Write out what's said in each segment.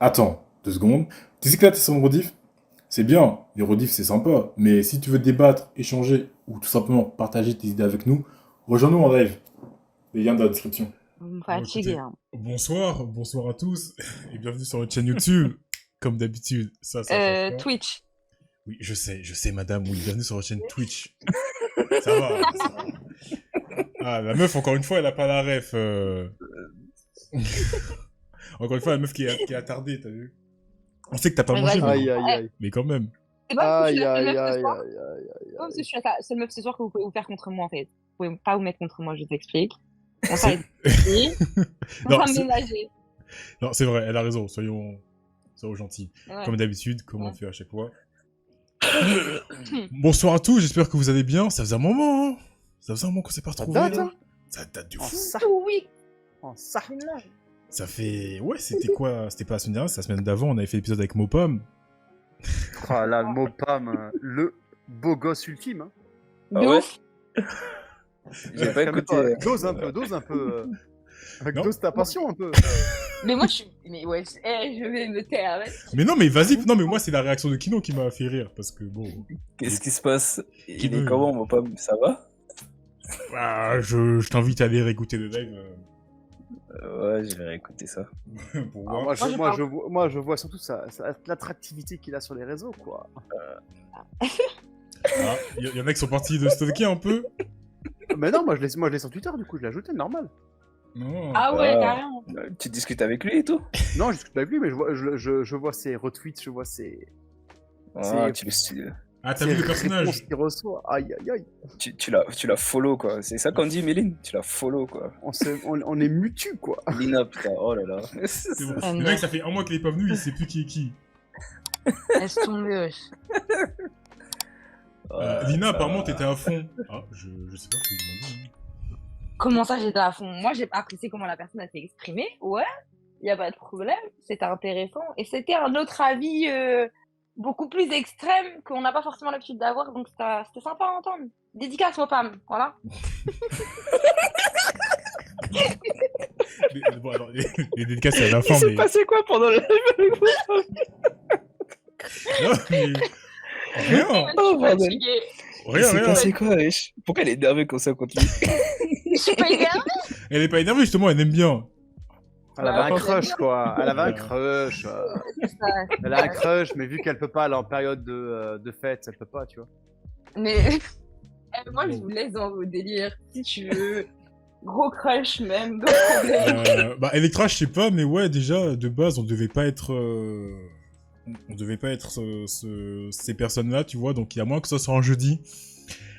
Attends, 2 secondes. Tu sais que là, t'es sur mon rediff? C'est bien, les rediffs c'est sympa, mais si tu veux débattre, échanger ou tout simplement partager tes idées avec nous, rejoins-nous en live. Les liens dans la description. Vous me Bon, fatiguez, écoutez, hein. bonsoir à tous et bienvenue sur notre chaîne YouTube. Comme d'habitude, ça change pas. Twitch. Oui, je sais, madame, oui, bienvenue sur notre chaîne Twitch. Ça va, ça va. Ah, la meuf, encore une fois, elle a pas la ref. Encore une fois, la meuf qui est attardée, t'as vu? On sait que t'as pas Ouais, mangé, vas-y. mais quand même. C'est pas parce que je Aïe, suis la seule aïe, meuf ce aïe, soir. aïe, aïe, C'est pas parce que je suis la seule meuf ce soir que vous pouvez vous faire contre moi, en fait. Vous pouvez pas vous mettre contre moi, je t'explique. On C'est- s'arrête. On Non, va c'est- ménager. Non, c'est vrai, elle a raison, soyons gentils. Ouais. Comme d'habitude, comme on Ouais. fait à chaque fois. Bonsoir à tous, j'espère que vous allez bien. Ça faisait un moment, hein. Ça faisait un moment qu'on s'est pas Ça retrouvés. date, là. hein. Ça date de En fou. ça, Oh oui, en ça. Ça fait... Ouais, c'était quoi? C'était pas la semaine dernière, c'est la semaine d'avant, on avait fait l'épisode avec Mopom. Oh là, le mot Pam, le beau gosse ultime. Hein. de Ah ouais ouf. J'ai pas écouté. Dose un peu. Avec Non. dose ta passion un peu. Mais moi, je suis... Mais ouais, je vais me taire. Ouais. Mais non, mais vas-y, non, mais moi, c'est la réaction de Kino qui m'a fait rire, parce que bon... Qu'est-ce qui se passe? Il veut est comment, mon pomme? Ça va? Je t'invite à aller réécouter le live Ouais, je vais réécouter ça. pour Alors, voir. moi, je vois surtout l'attractivité qu'il a sur les réseaux, quoi. Ah, y en a qui sont partis de stalker un peu. Mais non, moi je l'ai sur Twitter, du coup, je l'ai ajouté, normal. Non. Ah ouais, Ah. carrément. Tu discutes avec lui et tout? Non, je discute pas avec lui, mais je vois ses retweets, je vois ses Ah, tu le Ah, t'as vu le personnage? réponses qu'il reçoit. Aïe, aïe, aïe. tu l'as follow, quoi. C'est ça qu'on dit, Méline? Tu l'as follow, quoi. On est mutus, quoi. Lina, putain, oh là là. C'est bon. Ah, Le non. mec, ça fait un mois qu'il est pas venu, il sait plus qui est qui. Laisse tomber, wesh. Lina, ça apparemment, va. t'étais à fond. Ah, je sais pas, faut lui demander. Comment ça, j'étais à fond? Moi, j'ai pas apprécié comment la personne a s'est exprimée. Ouais, y a pas de problème. C'était intéressant. Et c'était un autre avis beaucoup plus extrême qu'on n'a pas forcément l'habitude d'avoir. Donc, c'était sympa à entendre. Dédicace au PAM. Voilà. Bon, alors, les dédicaces, c'est à la fin, Il s'est mais... passé quoi pendant le live avec vous? Non, mais... Rien, Je suis bordel. fatiguée. Il rien, s'est rien. passé quoi, wesh? Pourquoi elle est énervée comme ça contre lui? Je suis pas énervée. Elle est pas énervée, justement, elle aime bien. Elle avait un Ouais. crush, quoi. Elle avait un Ouais. crush. C'est ça. Elle a un crush, mais vu qu'elle peut pas, elle est en période de fête, elle peut pas, tu vois. Mais moi, je vous laisse dans vos délires. Si tu veux. Gros crush même. Gros problème. Bah, Electra, je sais pas, mais ouais, déjà, de base, on devait pas être... On devait pas être ces personnes-là, tu vois, donc il y a moins que ça soit un jeudi,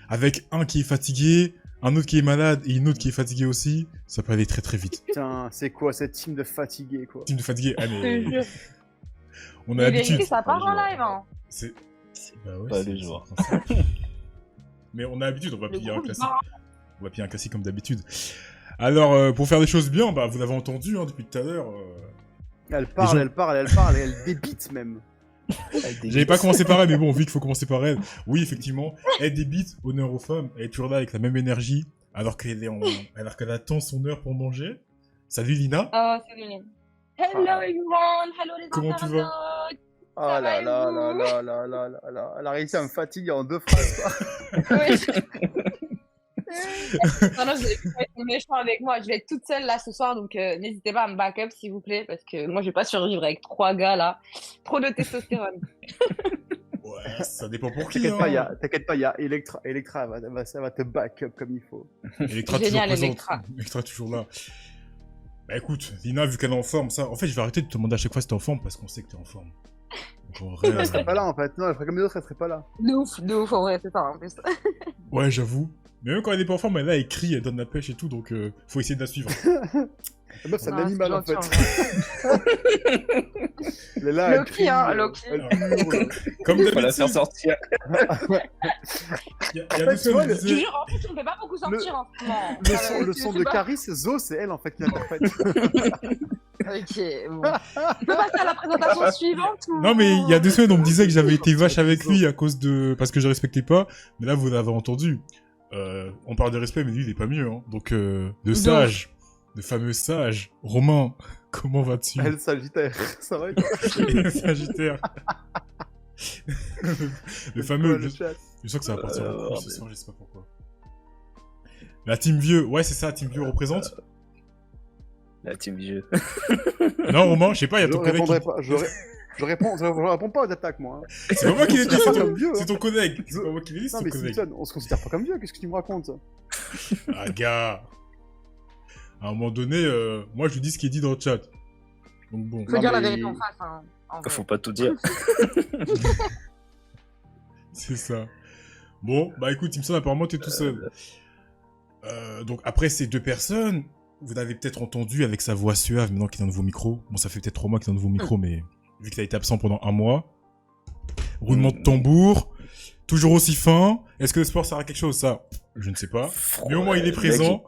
avec un qui est fatigué, un autre qui est malade et une autre qui est fatiguée aussi, ça peut aller très très vite. Putain, c'est quoi cette team de fatigués, quoi. Team de fatigué, Je te allez, jure. on a Mais l'habitude. vérité, ça part en live. Hein. C'est... Bah ouais, Pas c'est- le jour. c'est le principe. Mais on a l'habitude, on va Le piller un groupe classique. part. On va piller un classique comme d'habitude. Alors, pour faire des choses bien, bah vous l'avez entendu hein, depuis tout à l'heure. Elle parle, gens- et elle débite même. J'avais pas commencé par elle, mais bon, vu qu'il faut commencer par elle. Oui, effectivement, elle débite, honneur aux femmes, elle est toujours là avec la même énergie, alors qu'elle est alors qu'elle attend son heure pour manger. Salut Lina. Oh, c'est Lynn. Hello everyone. Hello les Comment tu vas internautes. Oh Ça là va, et là vous là là là là là là. Elle a réussi à me fatiguer en 2 phrases, quoi. Oui. Non, je vais pas être méchant avec moi. Je vais être toute seule là ce soir, donc n'hésitez pas à me back up s'il vous plaît, parce que moi je vais pas survivre avec 3 gars là. Trop de testostérone. Ouais, ça dépend pour qui. T'inquiète pas, il y a Electra, elle va te back up comme il faut. Electra Génial, toujours présente. Electra. Electra toujours là. Bah écoute, Lina, vu qu'elle est en forme, ça. En fait, je vais arrêter de te demander à chaque fois si t'es en forme parce qu'on sait que t'es en forme. Donc, en vrai, Elle serait pas là en fait. Non, elle ferait comme les autres, elle serait pas là. De ouf en vrai, c'est ça en plus. ouais, j'avoue. Mais même quand elle est pas en forme, elle est là, elle crie, elle donne la pêche et tout, donc faut essayer de la suivre. La meuf, c'est un Non, animal en c'est fait. gentil, Elle est là, elle Loki, crie, hein, Loki. elle hurle. Comme Faut la d'habitude, faire sortir. il y a 2 tu vois, semaines, on Je te disait... jure, en fait, on ne fait pas beaucoup sortir en ce moment. Le son de Caris, Zo, c'est elle en fait qui l'interprète. Ok, bon. Tu peux passer à la présentation suivante ou... Non, mais il y a 2 semaines, on me disait que j'avais été vache avec lui à cause de... Parce que je respectais pas. Mais là, vous l'avez entendu. On parle de respect, mais lui, il est pas mieux. Hein. Donc, de sage. le fameux sage. Romain, comment vas-tu? Le Sagittaire, ça va et toi? Le Sagittaire. Le fameux. Le chat. Je sens que ça va partir en couille ce mais- soir, je sais pas pourquoi. La team vieux, ouais, c'est ça, team vieux représente. La team vieux. Non, Romain, je sais pas, il y a Je ton collègue. répondrai Qui... pas. Je réponds pas aux attaques, moi. Hein. C'est pas moi qui l'ai dit, On se c'est considère pas ton... comme vieux. c'est Hein. ton collègue. C'est pas moi qui l'ai dit, c'est Non, ton mais collègue. Simpson, on se considère pas comme vieux. Qu'est-ce que tu me racontes? Ah, gars. À un moment donné, moi, je lui dis ce qui est dit dans le chat. Donc bon. Faut Non, dire la mais- vérité en face. Hein, en vrai. Faut pas tout dire. C'est ça. Bon, bah écoute, Timson, apparemment, t'es tout seul. Donc après ces deux personnes, vous l'avez peut-être entendu avec sa voix suave maintenant qu'il est dans de vos micros. Bon, ça fait peut-être 3 mois qu'il est dans de vos micros, mais vu qu'il a été absent pendant 1 mois. Roulement de tambour, toujours aussi fin. Est-ce que le sport sert à quelque chose, ça? Je ne sais pas. Mais au moins, il est présent.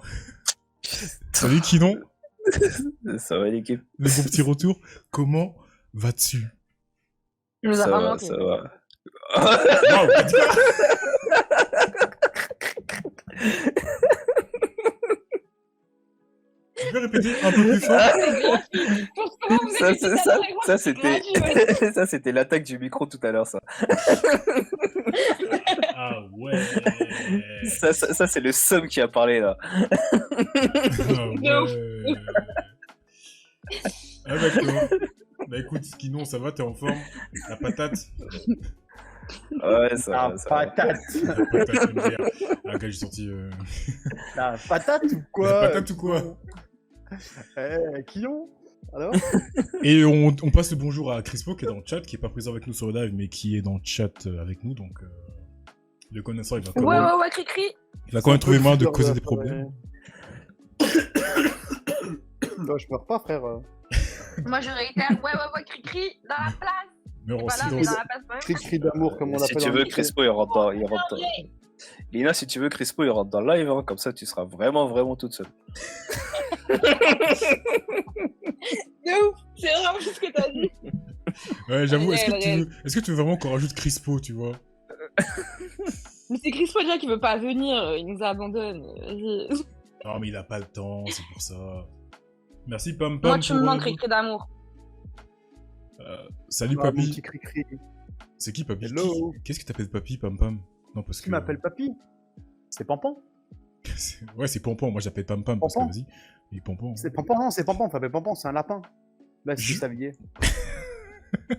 Salut, Kinon. Ça va l'équipe. Le bon petit retour. Comment vas-tu? Il nous a Ça pas va, manqué. ça va. Waouh, t'as dit quoi? Tu peux répéter un peu plus fort? Pourquoi vous Ça, êtes ça, ici, ça, d'accord, ça, c'est c'était gratuit, ouais. ça, c'était l'attaque du micro tout à l'heure, ça. Ah ouais. Ça, c'est le seum qui a parlé, là. Ah ouais. Ah d'accord. Bah écoute, Kinon, ça va, t'es en forme? La patate? Ouais, ça La va, ça va. patate. La patate MDR. Ah gars, j'ai sorti... La patate ou La quoi? patate ou quoi? Kion? Alors? Et on passe le bonjour à Crispo qui est dans le chat, qui est pas présent avec nous sur le live, mais qui est dans le chat avec nous, donc... Le connaissant, il va quand Ouais, même, ouais, ouais, cri-cri. il va quand même trouver moyen de Plusieurs causer des heures, problèmes. Non, je meurs pas, frère. Moi, je réitère. Ouais, ouais, ouais, cri-cri. Dans la place. Mais C'est en pas là, mais silence. dans la place quand même. Cri-cri d'amour, comme on Si l'appelle. tu en veux, métier. Crispo, il rentre dans... Lina, si tu veux, Crispo, il rentre dans le live, hein, comme ça, tu seras vraiment, vraiment toute seule. De ouf. C'est vraiment ce que t'as dit. Ouais, j'avoue, est-ce Réel, que tu veux vraiment qu'on rajoute Crispo, tu vois? Mais c'est Chris Podia qui veut pas venir. Il nous abandonne. Vas-y. Non, mais il a pas le temps, c'est pour ça. Merci, Pam Pam. Moi, tu me pour, manques cri-cri d'amour. Salut, Ah, mon Papy. petit cri-cri. C'est qui, Papy? Hello. Qu'est-ce que t'appelles Papy, Pam Pam? Non, parce Qui que... m'appelle Papy? C'est Pampan? Ouais, c'est Pompon. Moi, j'appelle Pam Pam, parce que Pompon vas-y. Il est Pompon. C'est Pampan, non, c'est Pampan. On s'appelle Pampan, c'est un lapin. Bah, si Je- vous saviez.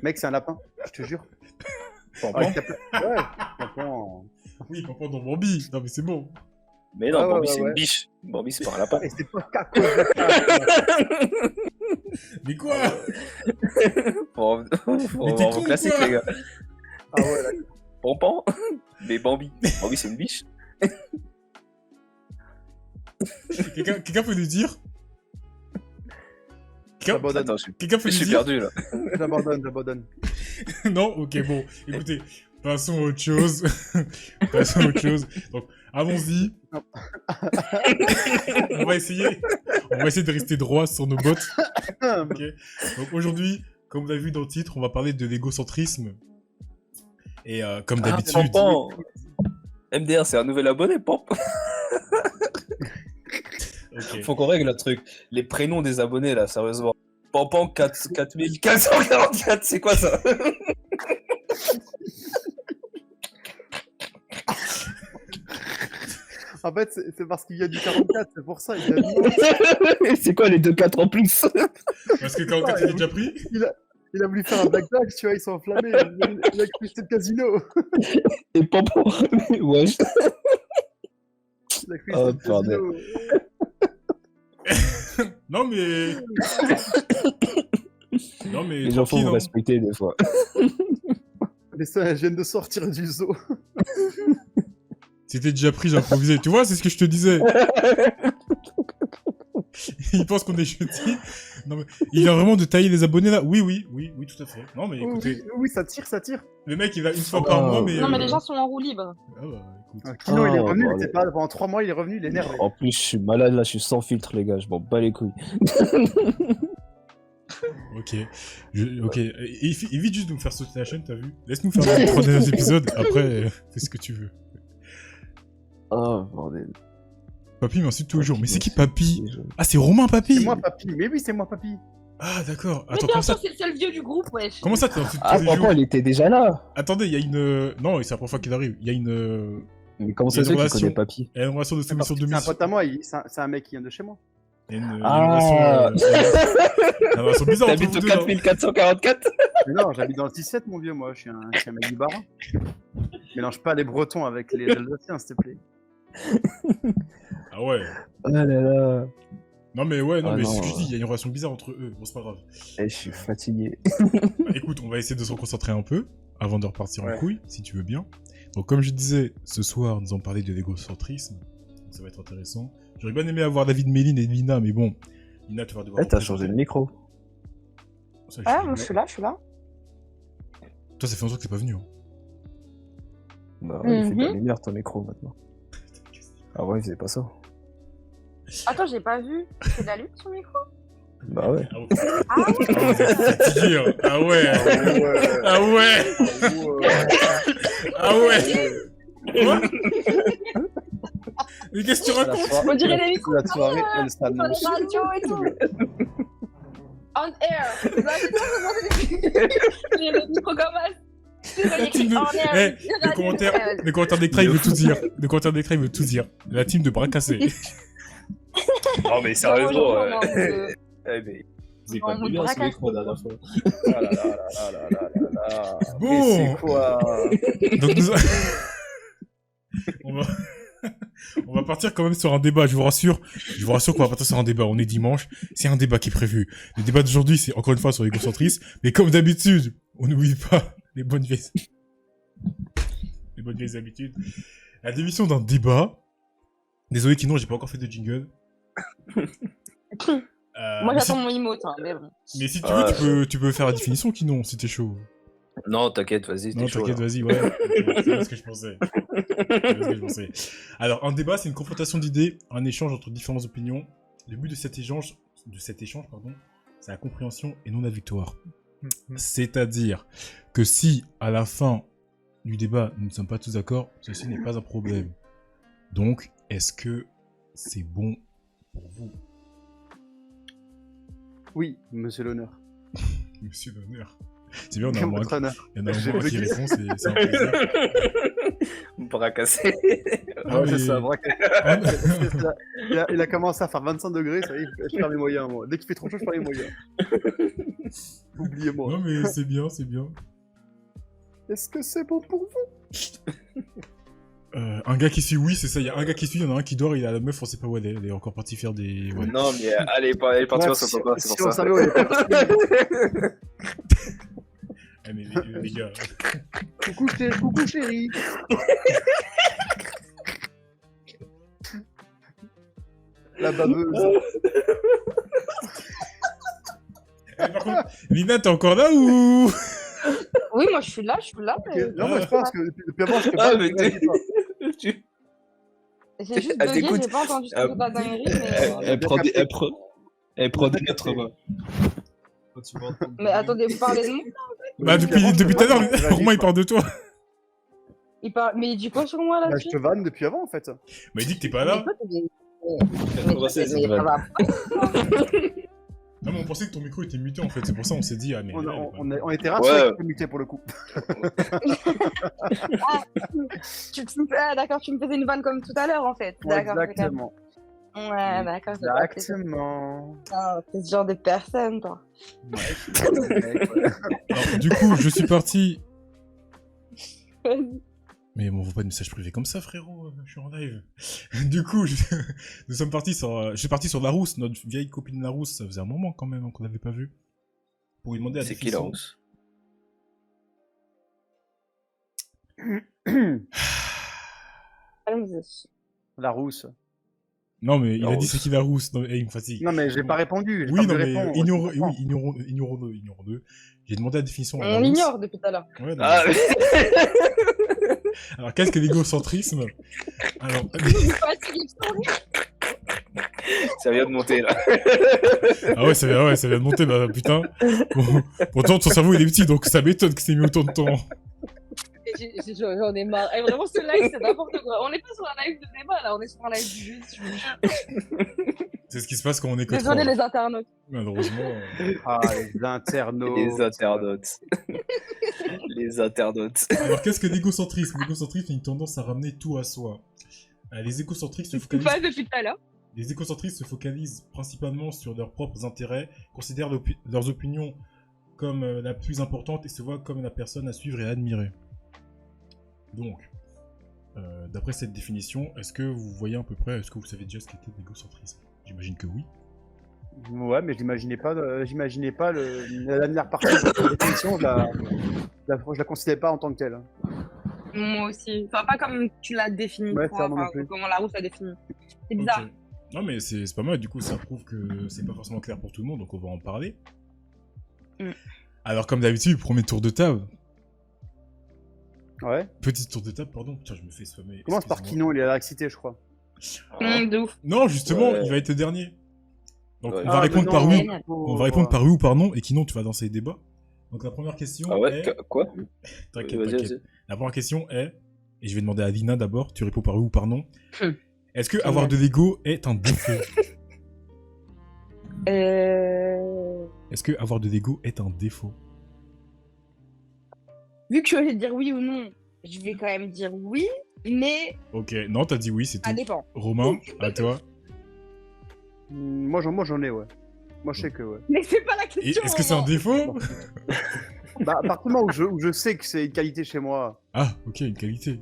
Mec, c'est un lapin, je te jure. Pompon. Ouais, ouais, Pampan. Oui, Pompon dans Bambi. Non, mais c'est bon. Mais non, Ouais, Bambi, ouais, c'est ouais. une biche. Bambi, c'est pas un lapin. Et c'est pas qu'à cause de ça. Mais quoi? Faut Mais t'es avoir con vos ou classiques, quoi? les gars. Ah ouais, d'accord. Pompon. Mais Bambi. Bambi, c'est une biche. Quelqu'un peut nous dire? Quelqu'un J'abandonne. Attends, quelqu'un peut je nous suis dire? perdu, là. J'abandonne. Non? Ok, bon. Écoutez, passons à autre chose. Passons à autre chose. Donc, allons-y. On va essayer de rester droit sur nos bottes. Ok. Donc aujourd'hui, comme vous l'avez vu dans le titre, on va parler de l'égocentrisme. Et comme d'habitude... Pompon. MDR, c'est un nouvel abonné, Pompon. Ok. Faut qu'on règle le truc. Les prénoms des abonnés, là, sérieusement. Pompon 4444, c'est quoi ça? En fait, c'est parce qu'il y a du 44, c'est pour ça. Il a mis- C'est quoi les 2-4 en plus? Parce que quand il est déjà pris... il a voulu faire un blackjack, tu vois, ils sont enflammés. Il a cru que c'était le casino. Et Pompon. Wesh. Il a cru que Oh, c'était le casino. Non mais... Non mais... Les enfants tranquille, vont hein. respecter des fois. Les singes viennent de sortir du zoo. C'était déjà pris, j'ai improvisé. Tu vois, c'est ce que je te disais. Il pense qu'on est jeudi. Non mais... Il vient vraiment de tailler les abonnés là. Oui, tout à fait. Non mais écoutez, Oui, ça tire. le mec il va une fois par mois, mais... Non, mais les gens sont en roue libre. Ah bah, écoute. Kino, il est Oh, revenu, bordel. il était pas pendant 3 mois, il est revenu, il est énervé. En plus, je suis malade là, je suis sans filtre, les gars, je m'en bats les couilles. Ok. Ok. Évite juste de nous faire sauter la chaîne, t'as vu? Laisse-nous faire les 3 derniers épisodes. Après, fais ce que tu veux. Oh, bordel. Papy m'insulte tous les jours. Mais c'est qui Papy? Ah, c'est Romain Papy. C'est moi, papy. Mais oui, c'est moi, papy. Ah, d'accord. Mais Attends, bien comment sûr, ça? c'est le seul vieux du groupe, wesh. Comment ça, t'insultes Ah, tous les jours? pourquoi il était déjà là? Attendez, il y a une. Non, c'est la première fois qu'il arrive. Il y a une. Mais comment Il y a ça se une fait qu'il relation. connaît Papy? Il y a une relation de C'est parce soumission que de c'est un mission. pote à moi, c'est un mec qui vient de chez moi. Il y a une Ah. relation. Il y a une relation bizarre entre T'habites vous au deux. là. 4444? Mais non, j'habite dans le 17, mon vieux, moi. Je suis un mec du Barin. Mélange pas les Bretons avec les Alsaciens, s'il te plaît. Ah ouais. Oh là là. Non, mais ouais, non, Ah mais non, c'est ce que je dis. Il y a une relation bizarre entre eux. Bon, c'est pas grave. Eh, je suis fatigué. Bah, écoute, on va essayer de se concentrer un peu avant de repartir en Ouais. couille, si tu veux bien. Donc, comme je disais, ce soir, nous allons parler de l'égocentrisme. Donc, ça va être intéressant. J'aurais bien aimé avoir David Méline et Lina, mais bon, Lina, tu vas devoir. Eh, t'as changé de micro. Ça, Ah, je- moi, je suis là, je suis là. Toi, ça fait longtemps que t'es pas venu. Hein. Bah ouais, il fait de la Mhm. lumière ton micro maintenant. Ah ouais, il faisait pas ça. Attends, j'ai pas vu. C'est de la lutte sur le micro? Bah ouais. Ah ouais. Ah ouais. Ah, vous êtes fatigué, hein. Ah ouais. Ah ouais. Ah ouais. Quoi? Mais qu'est-ce que tu racontes? On dirait les micros La soirée, elle sur les s'annonce. radios et tout. On air. Vous avez pas comment j'ai le micro comme ça. C'est pas écrit team on de- air. Le commentaire d'Ectra, il veut tout dire. Le commentaire d'Ectra, il veut tout dire. La team de bras cassés. Non, mais sérieusement. Euh... Mais... C'est En pas mode bien ce braquage. micro la dernière fois. Ah là là là là là là là. Bon. Mais c'est quoi? Donc nous... on va... on va partir quand même sur un débat, je vous rassure. Je vous rassure qu'on va partir sur un débat. On est dimanche, c'est un débat qui est prévu. Le débat d'aujourd'hui, c'est encore une fois sur l'égocentrisme. Mais comme d'habitude, on n'oublie pas les bonnes vieilles... les bonnes vieilles habitudes. La démission d'un débat. Désolé Kino, j'ai pas encore fait de jingle. Moi, mais si- j'attends mon emote, hein, mais bon. Mais si tu veux, tu peux faire la définition, Kino, si t'es chaud. Non, t'inquiète, vas-y, Non, t'es chaud. t'inquiète, là. vas-y, ouais. C'est ce que je pensais. C'est ce que je pensais. Alors, un débat, c'est une confrontation d'idées, un échange entre différentes opinions. Le but de cet échange, pardon, c'est la compréhension et non la victoire. C'est-à-dire que si, à la fin du débat, nous ne sommes pas tous d'accord, ceci n'est pas un problème. Donc, est-ce que c'est bon pour vous, Oui, monsieur l'honneur. monsieur l'honneur? C'est bien, on a un moins, Votre honneur. il y en a un J'ai moins qui bugué. répond, c'est un plaisir. Bras cassé. Ah Ouais, c'est oui. ça, braquage. Ah, Il a commencé à faire 25 degrés, ça y est, je perds mes moyens, moi. Dès qu'il fait trop chaud, je perds mes moyens. Oubliez-moi. non, mais c'est bien, c'est bien. Est-ce que c'est bon pour vous? Un gars qui suit, oui, c'est ça. Il y a un gars qui suit, il y en a un qui dort, il a la meuf, on sait pas où elle est. Elle est encore partie faire des. Ouais. Non, mais elle est partie Ouais, voir son papa, c'est si pour on ça. savait où elle est partie. Eh, mais les gars. Coucou chérie. La baveuse. Eh, par contre, Lina, t'es encore là ou. Oui, moi, je suis là, mais... Non, moi je pense que depuis avant, je peux Ah, pas. mais J'ai juste Elle bugué, t'écoute. j'ai pas entendu ce Ah, que ta dinguerie, mais... Elle prend des 80. Quand tu vas entendre- Mais attendez, vous parlez de moi? Bah, depuis tout à l'heure, Romain, il parle de toi. Mais il dit quoi sur moi, Bah, là-dessus? je te vanne depuis avant en fait. Mais il dit que t'es pas là. Mais toi, t'es- Elle mais commence toi, à t'es- se mais ça va. Non, mais on pensait que ton micro était muté en fait. C'est pour ça qu'on s'est dit, ah, mais. On, là, on, elle est pas- on était rassurés Ouais. qu'il était muté pour le coup. Ah, d'accord, tu me faisais une vanne comme tout à l'heure, en fait. D'accord, Exactement. c'est clair. Ouais, d'accord. j'ai compris. Exactement. Ah, t'es ce genre de personne, toi. Alors, du coup, je suis parti. Mais m'envoie pas de message privé comme ça, frérot. Je suis en live. Du coup, nous sommes partis sur. Je suis parti sur Larousse, notre vieille copine Larousse. Ça faisait un moment quand même hein, qu'on l'avait pas vue. Pour lui demander la C'est qui la définition. rousse? Allons-y. La rousse. Non, mais il a dit Larousse. c'est qui Larousse. Non, mais, il me fatigue. Non mais j'ai pas répondu. j'ai Oui, pas non, voulu mais répondre, ignorons, je comprends. oui, ignorons-le. J'ai demandé la définition. à On Larousse. l'ignore depuis tout à l'heure. Ouais, non, Ah, Alors, qu'est-ce que l'égocentrisme? Alors, ça vient de monter là. ah ouais, ça vient de monter, bah putain. Bon, pourtant, ton cerveau il est petit, donc ça m'étonne que c'est mis autant de temps. j'en ai marre. Et vraiment, ce live, c'est n'importe quoi. On n'est pas sur un live de débat, là. On est sur un live du jeu, je vous jure. C'est ce qui se passe quand on est que trois. Désolé, les internautes. Malheureusement. Ah, les internautes. Les internautes. Les internautes. Alors, qu'est-ce que l'égocentrisme? L'égocentrisme a une tendance à ramener tout à soi. Les égocentristes se focalisent... Pas depuis tout à l'heure. Les écocentristes se focalisent principalement sur leurs propres intérêts, considèrent leurs opinions comme la plus importante et se voient comme la personne à suivre et à admirer. Donc, d'après cette définition, est-ce que vous voyez à peu près, est-ce que vous savez déjà ce qu'était l'égocentrisme? J'imagine que oui. Ouais, mais j'imaginais pas la dernière partie de la définition, je la considérais pas en tant que telle. Moi aussi. Enfin, pas comme tu l'as défini, Ouais, toi, ça, moi non enfin, plus. comment la route l'a défini. C'est bizarre. Ok. Non mais c'est pas mal, du coup ça prouve que c'est pas forcément clair pour tout le monde, donc on va en parler. Mm. Alors comme d'habitude, premier tour de table. Ouais. Petit tour de table, pardon. Putain, je me fais spammer. Commence par excusez-moi. Kinon, il est à l'excité, je crois. De ouf. Non, justement, Ouais. il va être le dernier. Donc Ouais. on va répondre par oui. Oh, On va répondre par oui ou par non, et Kinon, tu vas danser les débats. Donc la première question Ah ouais, est... quoi? T'inquiète, Vas-y, t'inquiète. vas-y. La première question est, et je vais demander à Lina d'abord, tu réponds par oui ou par non. Hum. Est-ce que avoir de l'ego est un défaut? Est-ce que avoir de l'ego est un défaut? Vu que je vais dire oui ou non, je vais quand même dire oui, mais Ok, non, t'as dit oui, c'est tout. ça dépend. Romain, à toi. Moi, j'en ai, ouais. Moi, je sais que, ouais. Mais c'est pas la Et question. est-ce que c'est un Romain. défaut? Bah, à partir du moment où je sais que c'est une qualité chez moi. Ah, ok, une qualité.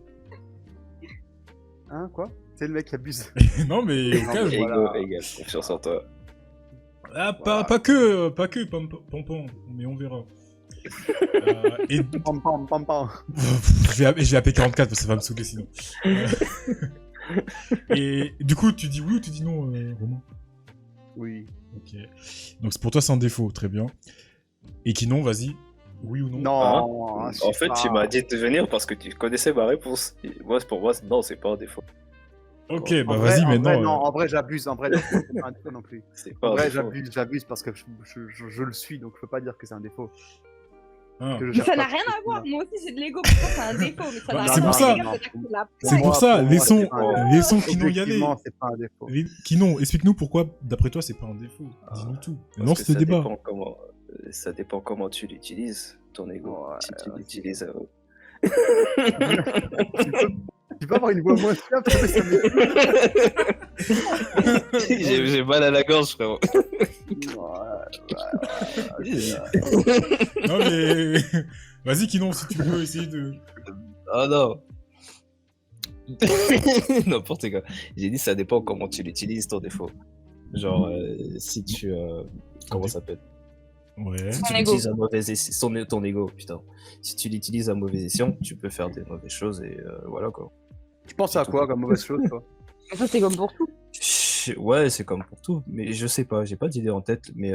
Hein, quoi? C'est le mec qui abuse. Non, mais au cas où... Voilà. Ego, égal, confiance en toi. Ah, pas que, Pompon, mais on verra. Et Pam, pam, pam, pam. je vais appeler 44 parce que ça va me saouler sinon. Et du coup, tu dis oui ou tu dis non, Romain? Oui. Ok. Donc pour toi, c'est un défaut, très bien. Et qui non, vas-y. Oui ou non? Non, je sais En fait, pas. tu m'as dit de venir parce que tu connaissais ma réponse. Et moi, pour moi, non, c'est pas un défaut. Ok, En bah vrai- vas-y en maintenant. vrai, non, en vrai, j'abuse. En vrai, non, c'est pas un défaut non plus. C'est pas En un vrai, défaut. j'abuse parce que je le suis, donc je peux pas dire que c'est un défaut. Ah. Que je Mais cherche ça pas n'a rien plus à voir. que Moi aussi, c'est de l'ego. Pour toi, c'est un défaut. Mais ça Bah, n'a c'est rien pour à ça. voir. C'est pour ça, Pour moi, laissons, c'est pas un défaut. laissons Kinon y aller. Objectivement, c'est pas un défaut. Kinon, explique-nous pourquoi, d'après toi, c'est pas un défaut. Dis-nous tout. Parce Non, que c'était ça débat. dépend comment, ça dépend comment tu l'utilises, ton ego. Ouais, Si tu l'utilises. Tu peux avoir une voix moins fiable, mais ça me- J'ai mal à la gorge, frérot. Non mais... Vas-y Kinon, si tu veux essayer de... Oh non. N'importe quoi. J'ai dit ça dépend comment tu l'utilises, ton défaut. Genre, si tu... comment ça s'appelle? Ouais. Si Ton tu ego. l'utilises à mauvais escient, ton ego, putain. Si tu l'utilises à mauvais escient, tu peux faire des mauvaises choses et voilà quoi. Tu penses à quoi comme mauvaise chose, toi? Mais ça, c'est comme pour tout. Ouais, c'est comme pour tout, mais je sais pas, j'ai pas d'idée en tête, mais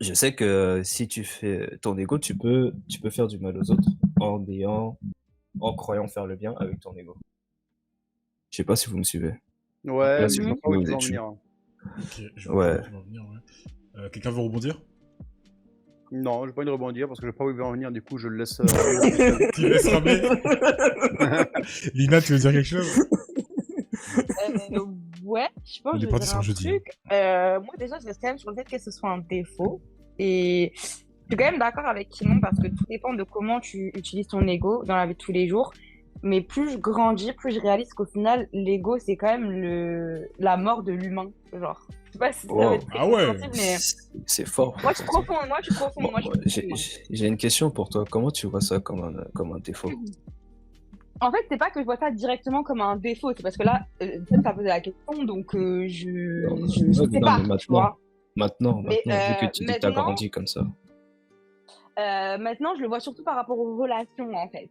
je sais que si tu fais ton ego, tu peux faire du mal aux autres en croyant faire le bien avec ton ego. Je sais pas si vous me suivez. Ouais, Là, mais c'est je bon, vois pas où tu veux en tu- venir. Ok, je Ouais. vois où tu vas en venir, ouais. Quelqu'un veut rebondir? Non, j'ai pas envie de rebondir parce que je sais pas où il veut en venir, du coup je le laisse. Tu laisses ramer. Lina, tu veux dire quelque chose? Ouais, je pense On est que je vais parti dire sur un un jeudi. truc. Moi, déjà, je reste quand même sur le fait que ce soit un défaut. Et je suis quand même d'accord avec Kimon parce que tout dépend de comment tu utilises ton ego dans la vie de tous les jours. Mais plus je grandis, plus je réalise qu'au final, l'ego, c'est quand même la mort de l'humain. Genre, je sais pas si ça Wow. va être très Ah ouais. compréhensible, mais C'est fort. moi, je suis profonde. Bon, Moi, je suis profonde. j'ai une question pour toi. Comment tu vois ça comme un défaut? En fait, c'est pas que je vois ça directement comme un défaut, c'est parce que là, peut-être t'as posé la question, donc je sais Non, pas, mais tu vois. Maintenant, Mais, vu que tu dis que t'as maintenant- grandi comme ça. Maintenant, je le vois surtout par rapport aux relations, en fait.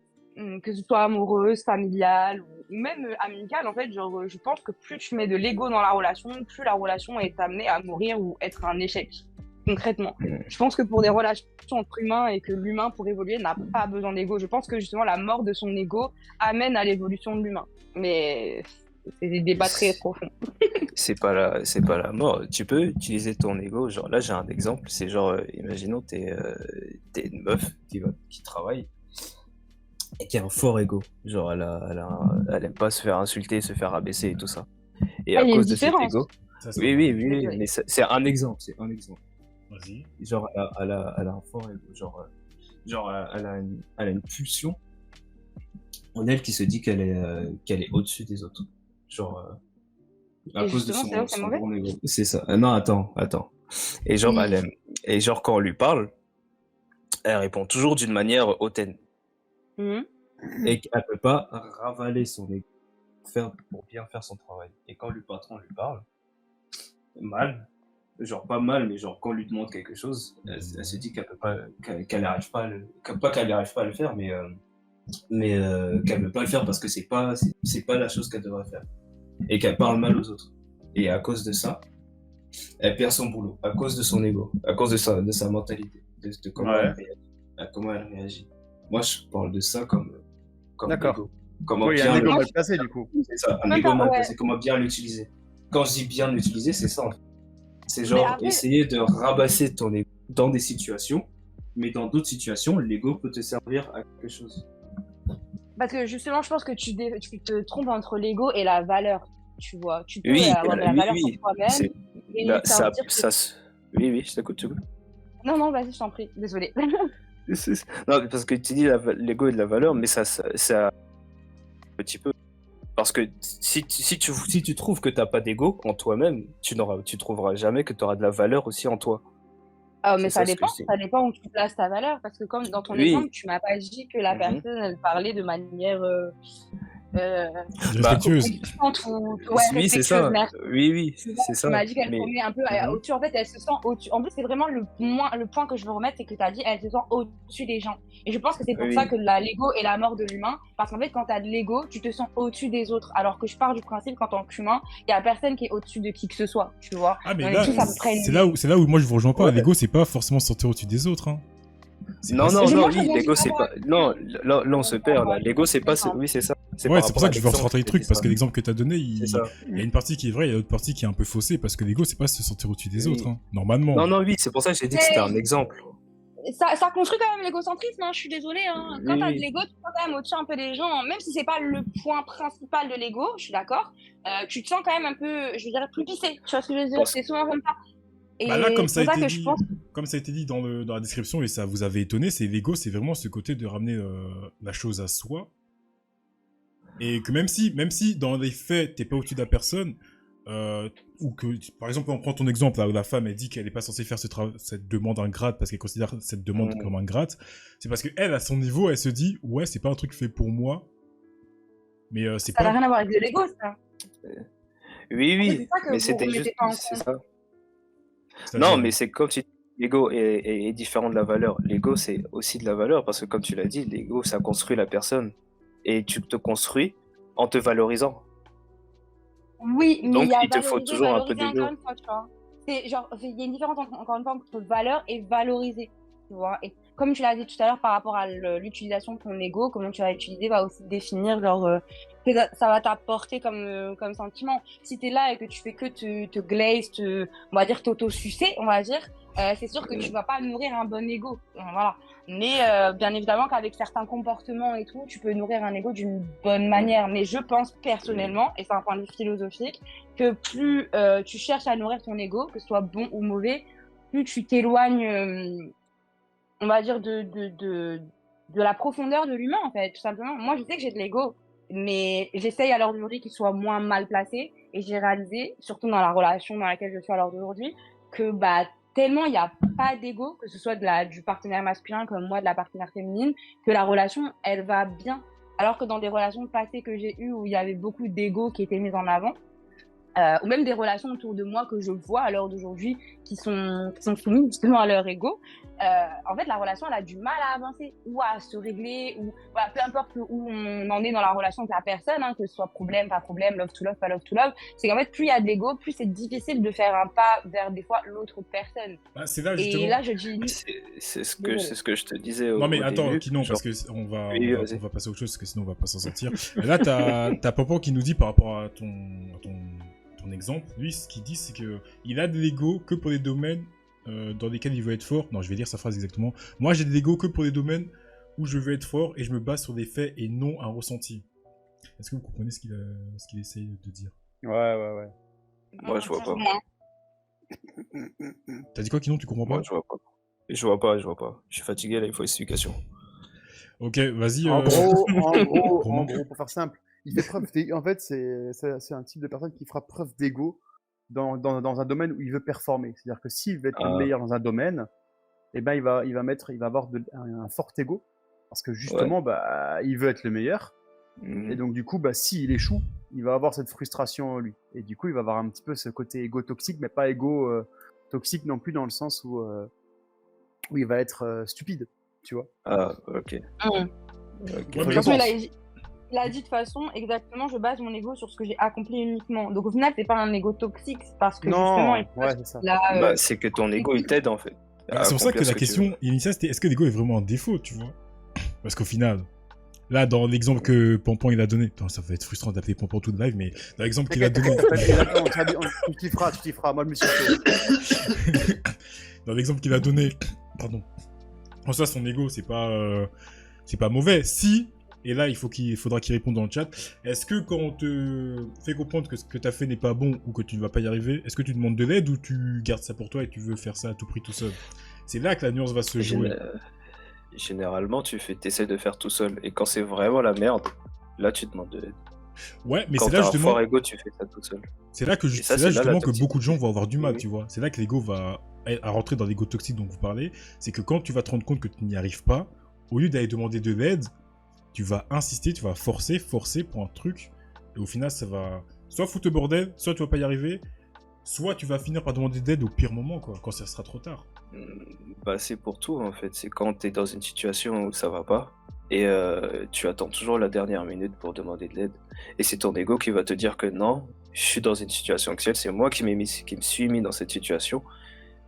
Que ce soit amoureuse, familiale ou même amicale, en fait, genre, je pense que plus tu mets de l'ego dans la relation, plus la relation est amenée à mourir ou être un échec, concrètement. Je pense que pour des relations entre humains et que l'humain, pour évoluer, n'a pas besoin d'ego. Je pense que justement, la mort de son ego amène à l'évolution de l'humain. Mais c'est des débats très profonds. C'est pas la mort. Tu peux utiliser ton ego. Genre là, j'ai un exemple. C'est genre, imaginons t'es une meuf qui travaille et qui a un fort ego. Genre, elle aime pas se faire insulter, se faire abaisser et tout ça. Et Ah, à il y a une cause de cet différence. ego, Ça, c'est oui, vrai. oui, oui, oui, Oui. mais c'est un exemple, c'est un exemple. Vas-y. Genre, elle a un fort ego. Genre, elle a une pulsion en elle qui se dit qu'elle est au-dessus des autres. Genre, à Et cause de justement, c'est là où c'est son mauvais. bon ego. C'est ça. Non, attends. Et genre, Oui. elle aime. Et genre, quand on lui parle, elle répond toujours d'une manière hautaine. Mhm. Et qu'elle peut pas ravaler son ego pour bien faire son travail. Et quand le patron lui parle, mal, genre pas mal, mais genre quand on lui demande quelque chose, elle se dit qu'elle peut pas, qu'elle arrive pas à pas qu'elle arrive pas à le faire, mais qu'elle peut pas le faire parce que c'est pas la chose qu'elle devrait faire. Et qu'elle parle mal aux autres. Et à cause de ça, elle perd son boulot. À cause de son ego. À cause de sa mentalité. De comment, Ouais. elle réagit, à comment elle réagit. Moi, je parle de ça comme D'accord. ego. Comment Oui, il y a un bien ego Moi, mal placé du coup. c'est ça, un Même ego pas, mal ouais. placé, comment bien l'utiliser. Quand je dis bien l'utiliser, c'est ça en fait. C'est Mais genre après, essayer de rabasser ton ego dans des situations, mais dans d'autres situations, l'ego peut te servir à quelque chose. parce que justement, je pense que tu te trompes entre l'ego et la valeur. Tu vois, tu peux Oui, avoir de la oui, valeur oui. pour C'est, toi-même et là, ça veut dire que... oui, oui, je t'écoute, Non, non, vas-y, je t'en prie. Désolée. Non, parce que tu dis l'ego et de la valeur, mais ça un petit peu. Parce que si tu trouves que t'as pas d'ego en toi-même, tu trouveras jamais que tu auras de la valeur aussi en toi. Ah, C'est mais ça ce que je dis. ça dépend où tu places ta valeur. Parce que comme dans ton Oui. exemple, tu m'as pas dit que la Mhm. personne, elle parlait de manière Bah, Respectueuse. confiante ou oui, c'est respectueuse, ça. merci. Oui, Tu vois, c'est tu ça. m'as dit qu'elle Mais tombait un peu Mhm. au-dessus. En fait, elle se sent au-dessus. En plus, c'est vraiment le point que je veux remettre, c'est que tu as dit elle se sent au-dessus des gens. Et je pense que c'est pour ça Oui. que l'ego est la mort de l'humain. Parce qu'en fait, quand tu as de l'ego, tu te sens au-dessus des autres. Alors que je pars du principe qu'en tant qu'humain, il n'y a personne qui est au-dessus de qui que ce soit. Tu vois, Ah, mais on est là, tous à peu près c'est là où moi je vous rejoins pas. Ouais. L'ego, c'est pas forcément se sentir au-dessus des autres. Hein. C'est Non, pas non, ça. non, Moi, je oui, suis l'ego c'est d'accord pas. avec Non, toi. là on se perd. Là. L'ego c'est pas. D'accord. Oui, c'est ça. C'est Ouais, par c'est pour rapport ça à que je veux l'exemple rentrer les que trucs, j'ai parce dit que ça. l'exemple que t'as donné, C'est ça. il y a une partie qui est vraie, il y a une autre partie qui est un peu faussée, parce que l'ego, c'est pas se sentir au-dessus des Oui. autres, hein. Normalement. Non, non, oui, c'est pour ça que j'ai dit que c'était un exemple. Ça construit quand même l'égocentrisme, hein, je suis désolée. Hein. Quand t'as de Oui. l'ego, tu te sens quand même au-dessus un peu des gens. Même si c'est pas le point principal de l'ego, je suis d'accord. Tu te sens quand même un peu, je veux dire, plus pissé. Tu vois ce que je veux dire? Parce- C'est souvent comme ça. Et Bah là, comme c'est ça a pour ça été que je dit, pense... comme ça a été dit dans la description, et ça vous avait étonné, c'est l'ego, c'est vraiment ce côté de ramener la chose à soi. Et que même si dans les faits, t'es pas au-dessus de la personne, ou que, par exemple, on prend ton exemple, là, où la femme, elle dit qu'elle est pas censée faire cette demande ingrate parce qu'elle considère cette demande comme ingrate, c'est parce que elle, à son niveau, elle se dit, ouais, c'est pas un truc fait pour moi, mais c'est Ça n'a pas... rien à voir avec de l'ego, ça. Oui, En fait, oui, c'est ça que mais vous c'était remettez juste. pas en C'est compte. ça. c'est-à-dire, Non, mais c'est comme si l'ego est différent de la valeur. L'ego, c'est aussi de la valeur parce que, comme tu l'as dit, l'ego, ça construit la personne. Et tu te construis en te valorisant. Oui, mais il Donc, y a il te faut valoriser, toujours un peu valoriser encore d'ego. une fois, tu vois. C'est genre, il y a une différence encore une fois entre valeur et valoriser, tu vois. Et comme tu l'as dit tout à l'heure par rapport à l'utilisation de ton ego, comment tu vas l'utiliser va aussi définir genre, ça va t'apporter comme sentiment. Si t'es là et que tu fais que te glaze, on va dire t'auto-sucer, on va dire, c'est sûr que tu vas pas nourrir un bon ego. Voilà. Mais bien évidemment qu'avec certains comportements et tout, tu peux nourrir un ego d'une bonne manière. Mais je pense personnellement, et c'est un point de vue philosophique, que plus tu cherches à nourrir ton ego, que ce soit bon ou mauvais, plus tu t'éloignes, on va dire, de la profondeur de l'humain, en fait, tout simplement. Moi, je sais que j'ai de l'ego, mais j'essaye à l'heure d'aujourd'hui qu'il soit moins mal placé. Et j'ai réalisé, surtout dans la relation dans laquelle je suis à l'heure d'aujourd'hui, que bah tellement il n'y a pas d'ego, que ce soit du partenaire masculin comme moi, de la partenaire féminine, que la relation, elle va bien. Alors que dans des relations passées que j'ai eues où il y avait beaucoup d'ego qui était mis en avant, ou même des relations autour de moi que je vois à l'heure d'aujourd'hui qui sont soumises justement à leur ego, en fait la relation elle a du mal à avancer ou à se régler, ou voilà, peu importe où on en est dans la relation avec la personne, hein, que ce soit problème, pas problème, love to love, pas love to love, c'est qu'en fait plus il y a de l'ego, plus c'est difficile de faire un pas vers des fois l'autre personne. Bah, c'est là, Et justement... là je dis... C'est ce Désolée. que je te disais au Non mais au attends, début. non, Genre, parce que Oui, vas-y. on va passer à autre chose, parce que sinon on va pas s'en sortir. Et là, t'as Popo qui nous dit par rapport à ton exemple, lui, ce qu'il dit, c'est que il a de l'ego que pour les domaines dans lesquels il veut être fort. Non, je vais lire sa phrase exactement. Moi, j'ai de l'ego que pour les domaines où je veux être fort et je me base sur des faits et non un ressenti. Est-ce que vous comprenez ce qu'il essaye de dire? Ouais. Moi, je vois pas. T'as dit quoi, Kinon? Tu comprends pas? Moi, je vois pas. Je vois pas. Je suis fatigué, là, il faut explication. Ok, vas-y. En gros, Romain. pour faire simple, il fait preuve en fait, c'est un type de personne qui fera preuve d'ego dans un domaine où il veut performer. C'est-à-dire que s'il veut être le meilleur dans un domaine, eh ben, il va avoir un fort ego. Parce que justement, bah, il veut être le meilleur. Et donc, du coup, bah, s'il échoue, il va avoir cette frustration en lui. Et du coup, il va avoir un petit peu ce côté égo toxique, mais pas égo toxique non plus dans le sens où il va être stupide, tu vois. Ah, ok. Ouais, De mais toute façon, bon. il a dit de façon, exactement, je base mon ego sur ce que j'ai accompli uniquement. Donc au final, c'est pas un ego toxique, c'est parce que justement, il ouais, c'est ça. Bah, c'est que ton ego, il t'aide, en fait. C'est pour ça que accomplir ce la tu question initiale, c'était est-ce que l'ego est vraiment un défaut, tu vois? Parce qu'au final, là, dans l'exemple que Pampan il a donné, putain, ça va être frustrant d'appeler Pampan tout de live, mais dans l'exemple qu'il a donné, Tu t'y feras, moi je me suis fait. dans l'exemple qu'il a donné, pardon, en soi, son ego, c'est pas mauvais. Si, et là, faudra qu'il réponde dans le chat, est-ce que quand on te fait comprendre que ce que t'as fait n'est pas bon ou que tu ne vas pas y arriver, est-ce que tu demandes de l'aide ou tu gardes ça pour toi et tu veux faire ça à tout prix tout seul? C'est là que la nuance va se jouer. Généralement, t'essaies de faire tout seul. Et quand c'est vraiment la merde, là, tu demandes de l'aide. Ouais, mais Quand c'est t'as là un justement. fort ego, tu fais ça tout seul. C'est là que Et ça, c'est là c'est là, justement la que beaucoup de gens toxicité. vont avoir du mal, Oui. tu vois. C'est là que l'ego va à rentrer dans l'ego toxique dont vous parlez. C'est que quand tu vas te rendre compte que tu n'y arrives pas, au lieu d'aller demander de l'aide, tu vas insister, tu vas forcer pour un truc. Et au final, ça va soit foutre le bordel, soit tu vas pas y arriver, soit tu vas finir par demander d'aide au pire moment, quoi, quand ça sera trop tard. Bah, c'est pour tout, en fait. C'est quand t'es dans une situation où ça va pas. Et tu attends toujours la dernière minute pour demander de l'aide. Et c'est ton ego qui va te dire que non, je suis dans une situation actuelle, c'est moi qui me suis mis dans cette situation.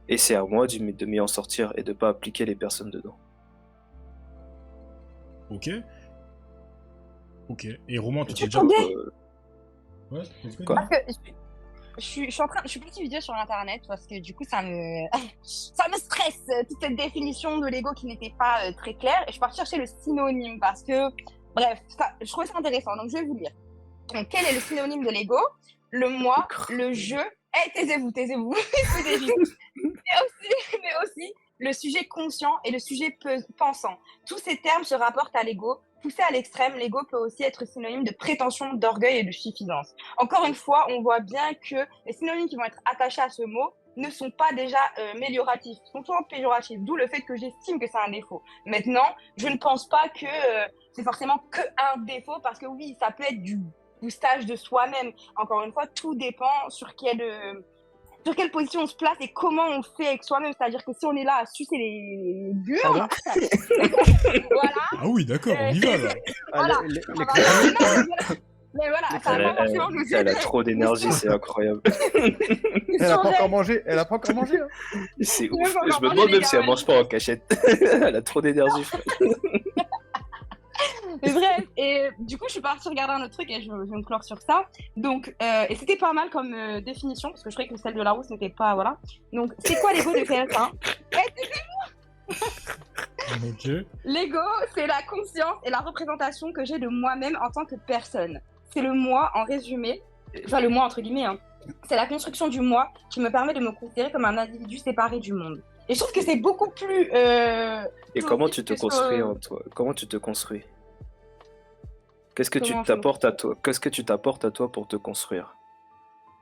Et c'est à moi de m'y en sortir et de pas appliquer les personnes dedans. Ok. Ok. Et Romain, tu Tu t'es déjà. entendais Ouais, c'est Quoi Parce que je suis petite vidéo sur internet parce que du coup ça me ça me stresse toute cette définition de l'ego qui n'était pas très claire et je suis partie chercher le synonyme parce que bref je trouvais ça intéressant donc je vais vous lire. Donc, quel est le synonyme de l'ego? Le moi, le je. Taisez-vous. Mais aussi le sujet conscient et le sujet pensant. Tous ces termes se rapportent à l'ego. Poussé à l'extrême, l'ego peut aussi être synonyme de prétention, d'orgueil et de suffisance. Encore une fois, on voit bien que les synonymes qui vont être attachés à ce mot ne sont pas déjà amélioratifs, sont souvent péjoratifs, d'où le fait que j'estime que c'est un défaut. Maintenant, je ne pense pas que c'est forcément que un défaut, parce que oui, ça peut être du boostage de soi-même. Encore une fois, tout dépend sur quelle position on se place et comment on fait avec soi-même. C'est-à-dire que si on est là à sucer les burnes, voilà. Ah oui, d'accord, on y va là. Voilà. Mais voilà, ça va pas forcément nous Elle a aider. trop d'énergie, c'est incroyable. Elle a pas encore mangé, hein. C'est Ouais, ouf. faut Je encore me manger demande les même si elle gamins. mange pas en cachette. Elle a trop d'énergie, frère. Mais bref, et du coup, je suis partie regarder un autre truc et je vais me clore sur ça. Donc, et c'était pas mal comme définition, parce que je croyais que celle de Larousse n'était pas, voilà. Donc, c'est quoi l'ego de TF1? Ok. L'ego, c'est la conscience et la représentation que j'ai de moi-même en tant que personne. C'est le moi en résumé, enfin le moi entre guillemets, hein. C'est la construction du moi qui me permet de me considérer comme un individu séparé du monde. Et je trouve que c'est beaucoup plus... Et comment tu te que construis en toi? Comment tu te construis? Qu'est-ce que tu Comment je t'apportes à toi? Qu'est-ce que tu t'apportes à toi pour te construire?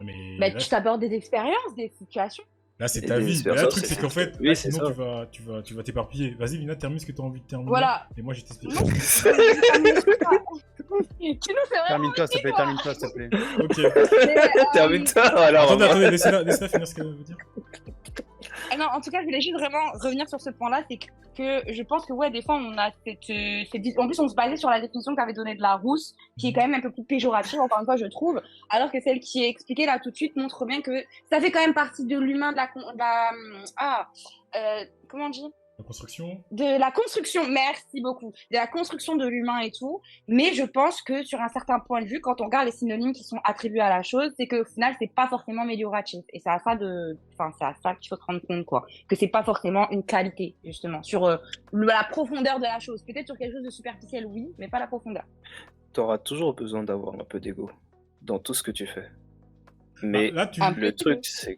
Mais Bah, là, tu t'abordes des expériences, des situations. là, c'est Et ta des vie. Mais là, le truc, expériences, c'est qu'en fait, oui, là, c'est sinon, ça. tu vas t'éparpiller. Vas-y, Lina, termine ce que tu as envie de terminer. Voilà. Et moi, je t'explique. Non. Tu nous fais vraiment... Termine-toi, s'il te plaît. Ok. Termine-toi, alors. Attendez, laissez-la finir ce qu'elle veut dire. Ah non, en tout cas, je voulais juste vraiment revenir sur ce point-là, c'est que je pense que ouais, des fois, on a en plus, on se basait sur la définition qu'avait donnée de Larousse, qui est quand même un peu plus péjorative, encore une fois, je trouve, alors que celle qui est expliquée là tout de suite montre bien que ça fait quand même partie de l'humain, comment on dit, La construction. De la construction, merci beaucoup, de la construction de l'humain et tout, mais je pense que sur un certain point de vue, quand on regarde les synonymes qui sont attribués à la chose, c'est qu'au final, c'est pas forcément amélioratif, et c'est à ça c'est à ça qu'il faut se rendre compte, quoi, que c'est pas forcément une qualité, justement, sur la profondeur de la chose, peut-être sur quelque chose de superficiel, oui, mais pas la profondeur. T'auras toujours besoin d'avoir un peu d'ego dans tout ce que tu fais. Mais Là, tu... Un peu. le truc, c'est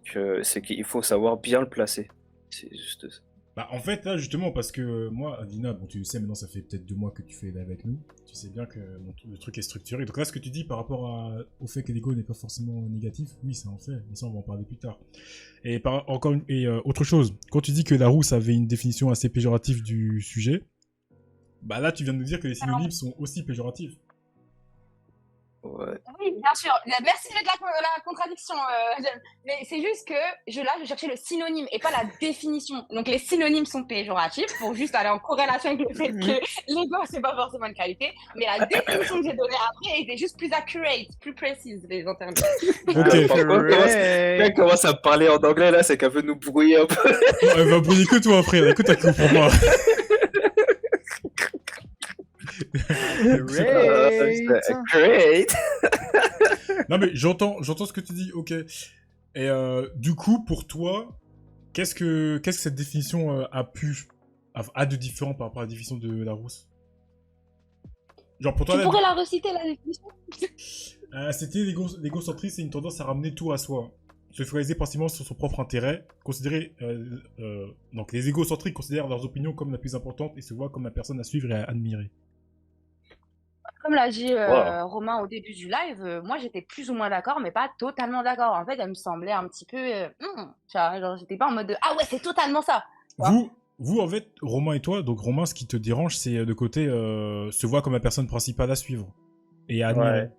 qu'il faut savoir bien le placer. C'est juste ça. Bah, en fait, là, justement, parce que moi, Adina, bon, tu le sais, maintenant, ça fait peut-être 2 mois que tu fais live avec nous. Tu sais bien que le truc est structuré. Donc là, ce que tu dis par rapport au fait que l'ego n'est pas forcément négatif, oui, ça en fait. Mais ça, on va en parler plus tard. Et autre chose, quand tu dis que Larousse avait une définition assez péjorative du sujet, bah là, tu viens de nous dire que les synonymes sont aussi péjoratifs. Ouais. Oui, bien sûr. Merci de mettre la contradiction. Mais c'est juste que je cherchais le synonyme et pas la définition. Donc les synonymes sont péjoratifs pour juste aller en corrélation avec le fait que l'ego c'est pas forcément une qualité. Mais la définition que j'ai donnée après était juste plus accurate, plus précise les interviews. Ok. Quand elle commence à parler en anglais là, c'est qu'elle veut nous brouiller un peu. Non, elle va brouiller que toi après. Écoute, t'as pour moi. Great. Non, mais j'entends ce que tu dis, ok. Et du coup, pour toi, qu'est-ce que cette définition a de différent par rapport à la définition de Larousse? Genre pour toi, Tu pourrais la reciter la définition? c'était l'égocentrisme, c'est une tendance à ramener tout à soi. Se focaliser principalement sur son propre intérêt. Donc les égocentriques considèrent leurs opinions comme la plus importante et se voient comme la personne à suivre et à admirer. Comme l'a dit Wow. Romain au début du live, moi j'étais plus ou moins d'accord, mais pas totalement d'accord. En fait, elle me semblait un petit peu. Tu vois, genre, j'étais pas en mode de, ah ouais, c'est totalement ça. Ouais. Vous, en fait, Romain et toi, donc Romain, ce qui te dérange, c'est de côté se voit comme la personne principale à suivre et à admirer. Ouais.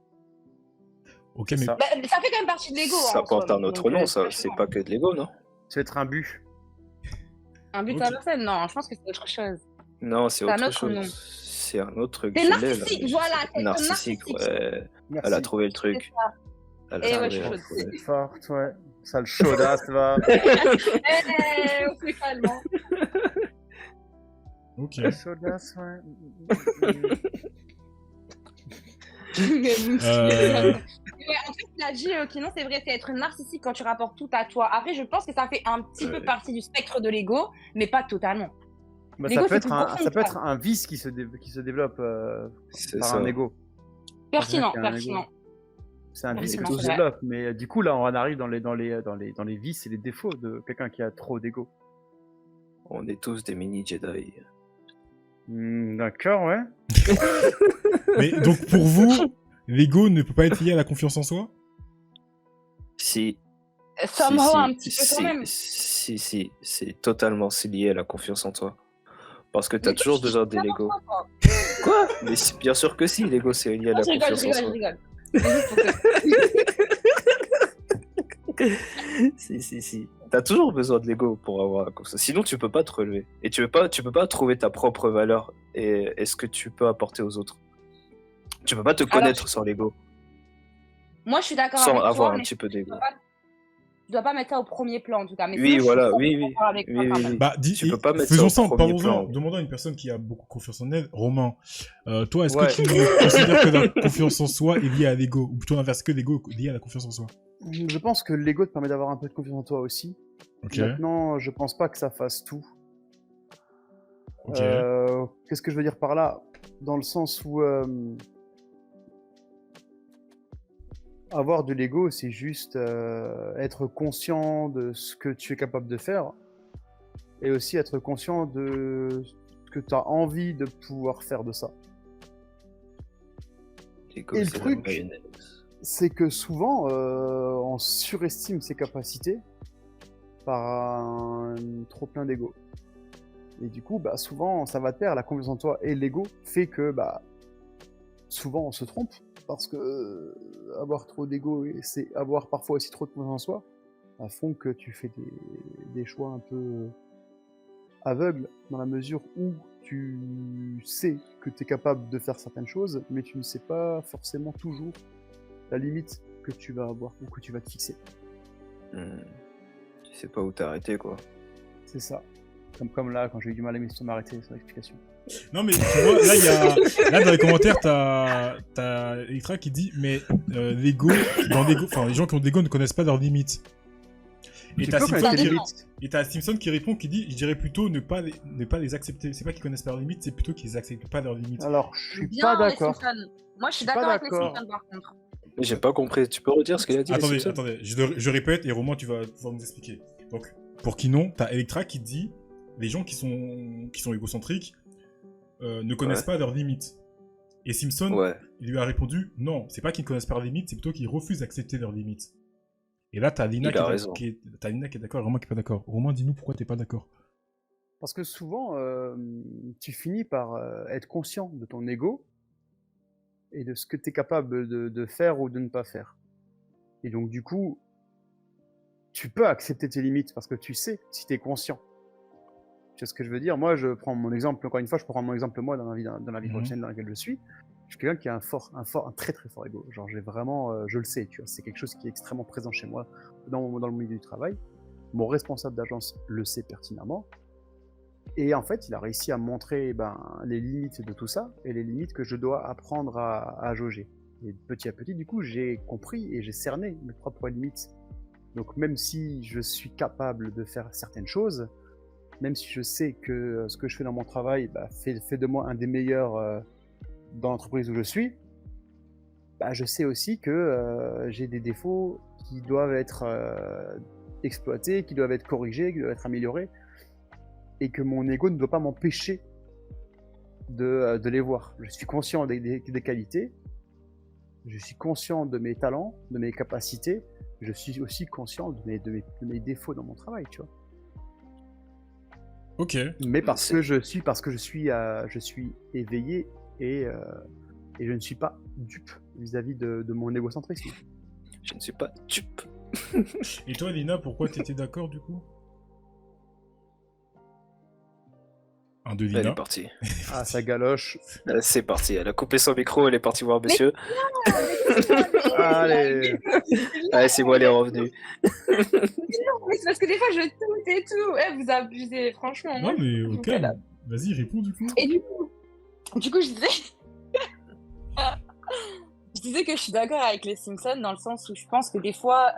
Ok, C'est mais ça. Bah, ça fait quand même partie de l'ego. Ça hein, en porte soi, un autre donc, nom, ça. C'est pas que de l'ego, non? C'est être un but. un but Ok. à la personne, non, je pense que c'est autre chose. Non, c'est C'est un autre autre nom. chose. C'est un autre truc. C'est je l'ai, là, narcissique, mais je voilà, sais pas. c'est Narcissique, narcissique. ouais. Merci. Elle a trouvé le truc. Elle a Et ouais, trouvé, je suis elle a chaude. trouvé. Forte, ouais. Sale chaudasse, va. On se calme. hein. ok. Chaudasse, ouais. Ouais, en fait, il a dit sinon c'est vrai, c'est être narcissique quand tu rapportes tout à toi. Après, je pense que ça fait un petit peu partie du spectre de l'ego, mais pas totalement. Bah, L'ego, ça, c'est peut plus être un, profond ça que peut ça. être un vice qui se développe C'est par ça. un ego. Pertinent, qu'il y a un pertinent. C'est un vice que Pertinent, tu c'est vrai. développes. Mais du coup, là, on en arrive dans les vices et les défauts de quelqu'un qui a trop d'ego. On est tous des mini Jedi. D'accord, ouais. Mais donc pour vous, l'ego ne peut pas être lié à la confiance en soi? Si. Somehow, si, un petit peu quand même. Si, c'est totalement lié à la confiance en toi. Parce que t'as Mais toujours tu besoin dis de l'ego. n'importe quoi. Quoi? Mais bien sûr que si, l'ego c'est lié à Non, la je rigole, confiance je en rigole, soi. je rigole. C'est juste pour que- Si. T'as toujours besoin de l'ego pour avoir la confiance. Sinon, tu peux pas te relever. Et tu peux pas trouver ta propre valeur et ce que tu peux apporter aux autres. Tu peux pas te connaître sans l'ego. Moi, je suis d'accord Sans avec avoir toi, un mais petit peu d'ego. tu dois pas mettre ça au premier plan, en tout cas. Mais Oui, sinon, voilà, je suis oui. d'accord avec toi Oui, quand oui, même. oui. Bah, Tu peux pas mettre faisons ça ça, au premier parlons-en. plan. Demandons à une personne qui a beaucoup confiance en elle. Romain, toi, est-ce Ouais. que tu considères que la confiance en soi est liée à l'ego? Ou plutôt l'inverse, que l'ego est lié à la confiance en soi? Je pense que l'ego te permet d'avoir un peu de confiance en toi aussi. Ok. Maintenant, je pense pas que ça fasse tout. Ok. Qu'est-ce que je veux dire par là? Dans le sens où avoir de l'ego, c'est juste être conscient de ce que tu es capable de faire et aussi être conscient de ce que tu as envie de pouvoir faire de ça. L'ego, Et le c'est la truc, mayonnaise. c'est que souvent, on surestime ses capacités par un trop plein d'ego. Et du coup, bah, souvent, ça va de pair, la confiance en toi et l'ego fait que bah, souvent on se trompe parce que avoir trop d'ego et c'est avoir parfois aussi trop de confiance en soi bah, font que tu fais des choix un peu aveugles dans la mesure où tu sais que tu es capable de faire certaines choses, mais tu ne sais pas forcément toujours la limite que tu vas avoir ou que tu vas te fixer. Tu sais pas où t'arrêter, quoi. C'est ça. Comme là, quand j'ai eu du mal à m'arrêter sur l'explication. Non, mais tu vois, là, là dans les commentaires, t'as Electra qui dit, mais l'ego, enfin, les gens qui ont de l'ego ne connaissent pas leurs limites. Et Tu t'as peux Simpson, connaître tes qui- limites. Simpson qui répond, qui dit, je dirais plutôt ne pas les accepter. C'est pas qu'ils connaissent pas leurs limites, c'est plutôt qu'ils acceptent pas leurs limites. Alors, je suis Bien, pas les d'accord. Simpsons. Moi, je suis Je suis pas d'accord avec les d'accord. Simpsons, par contre. J'ai pas compris. Tu peux redire ce qu'il a dit? les Attendez, Simpsons attendez, je répète et Romain, tu vas pouvoir nous expliquer. Donc, pour Kinon, t'as Electra qui dit, les gens qui sont égocentriques ne connaissent pas leurs limites. Et Simpson, Ouais. il lui a répondu, non, c'est pas qu'ils ne connaissent pas leurs limites, c'est plutôt qu'ils refusent d'accepter leurs limites. Et là, t'as Lina, Il a raison. t'as Lina qui est d'accord et Romain qui est pas d'accord. Romain, dis-nous pourquoi t'es pas d'accord. Parce que souvent, tu finis par être conscient de ton ego et de ce que tu es capable de faire ou de ne pas faire. Et donc, du coup, tu peux accepter tes limites parce que tu sais si tu es conscient. Tu vois ce que je veux dire? Moi, je prends mon exemple, encore une fois, je prends mon exemple moi dans la vie professionnelle dans laquelle je suis. Je suis quelqu'un qui a un très très fort ego. Genre, j'ai vraiment, je le sais, tu vois, c'est quelque chose qui est extrêmement présent chez moi dans le milieu du travail. Mon responsable d'agence le sait pertinemment. Et en fait, il a réussi à montrer les limites de tout ça et les limites que je dois apprendre à jauger. Et petit à petit, du coup, j'ai compris et j'ai cerné mes propres limites. Donc, même si je suis capable de faire certaines choses, même si je sais que ce que je fais dans mon travail fait de moi un des meilleurs dans l'entreprise où je suis, je sais aussi que j'ai des défauts qui doivent être exploités, qui doivent être corrigés, qui doivent être améliorés, et que mon ego ne doit pas m'empêcher de les voir. Je suis conscient des qualités, je suis conscient de mes talents, de mes capacités, je suis aussi conscient de mes défauts dans mon travail, tu vois. Ok. Mais parce que je suis éveillé et je ne suis pas dupe vis-à-vis de mon égocentrisme. Je ne suis pas dupe. Et toi, Lina, pourquoi t'étais d'accord du coup? Un de Elle est Lina. partie. Ah, ça galoche. C'est parti. Elle a coupé son micro, elle est partie voir monsieur. Allez. Allez, c'est bon, elle est revenue. Mais c'est parce que des fois, je doute et tout. Ouais, vous abusez, franchement. Non, moi, mais je au vous fais la- calme. Vas-y, réponds du coup. Et du coup, je disais... je disais que je suis d'accord avec les Simpsons dans le sens où je pense que des fois,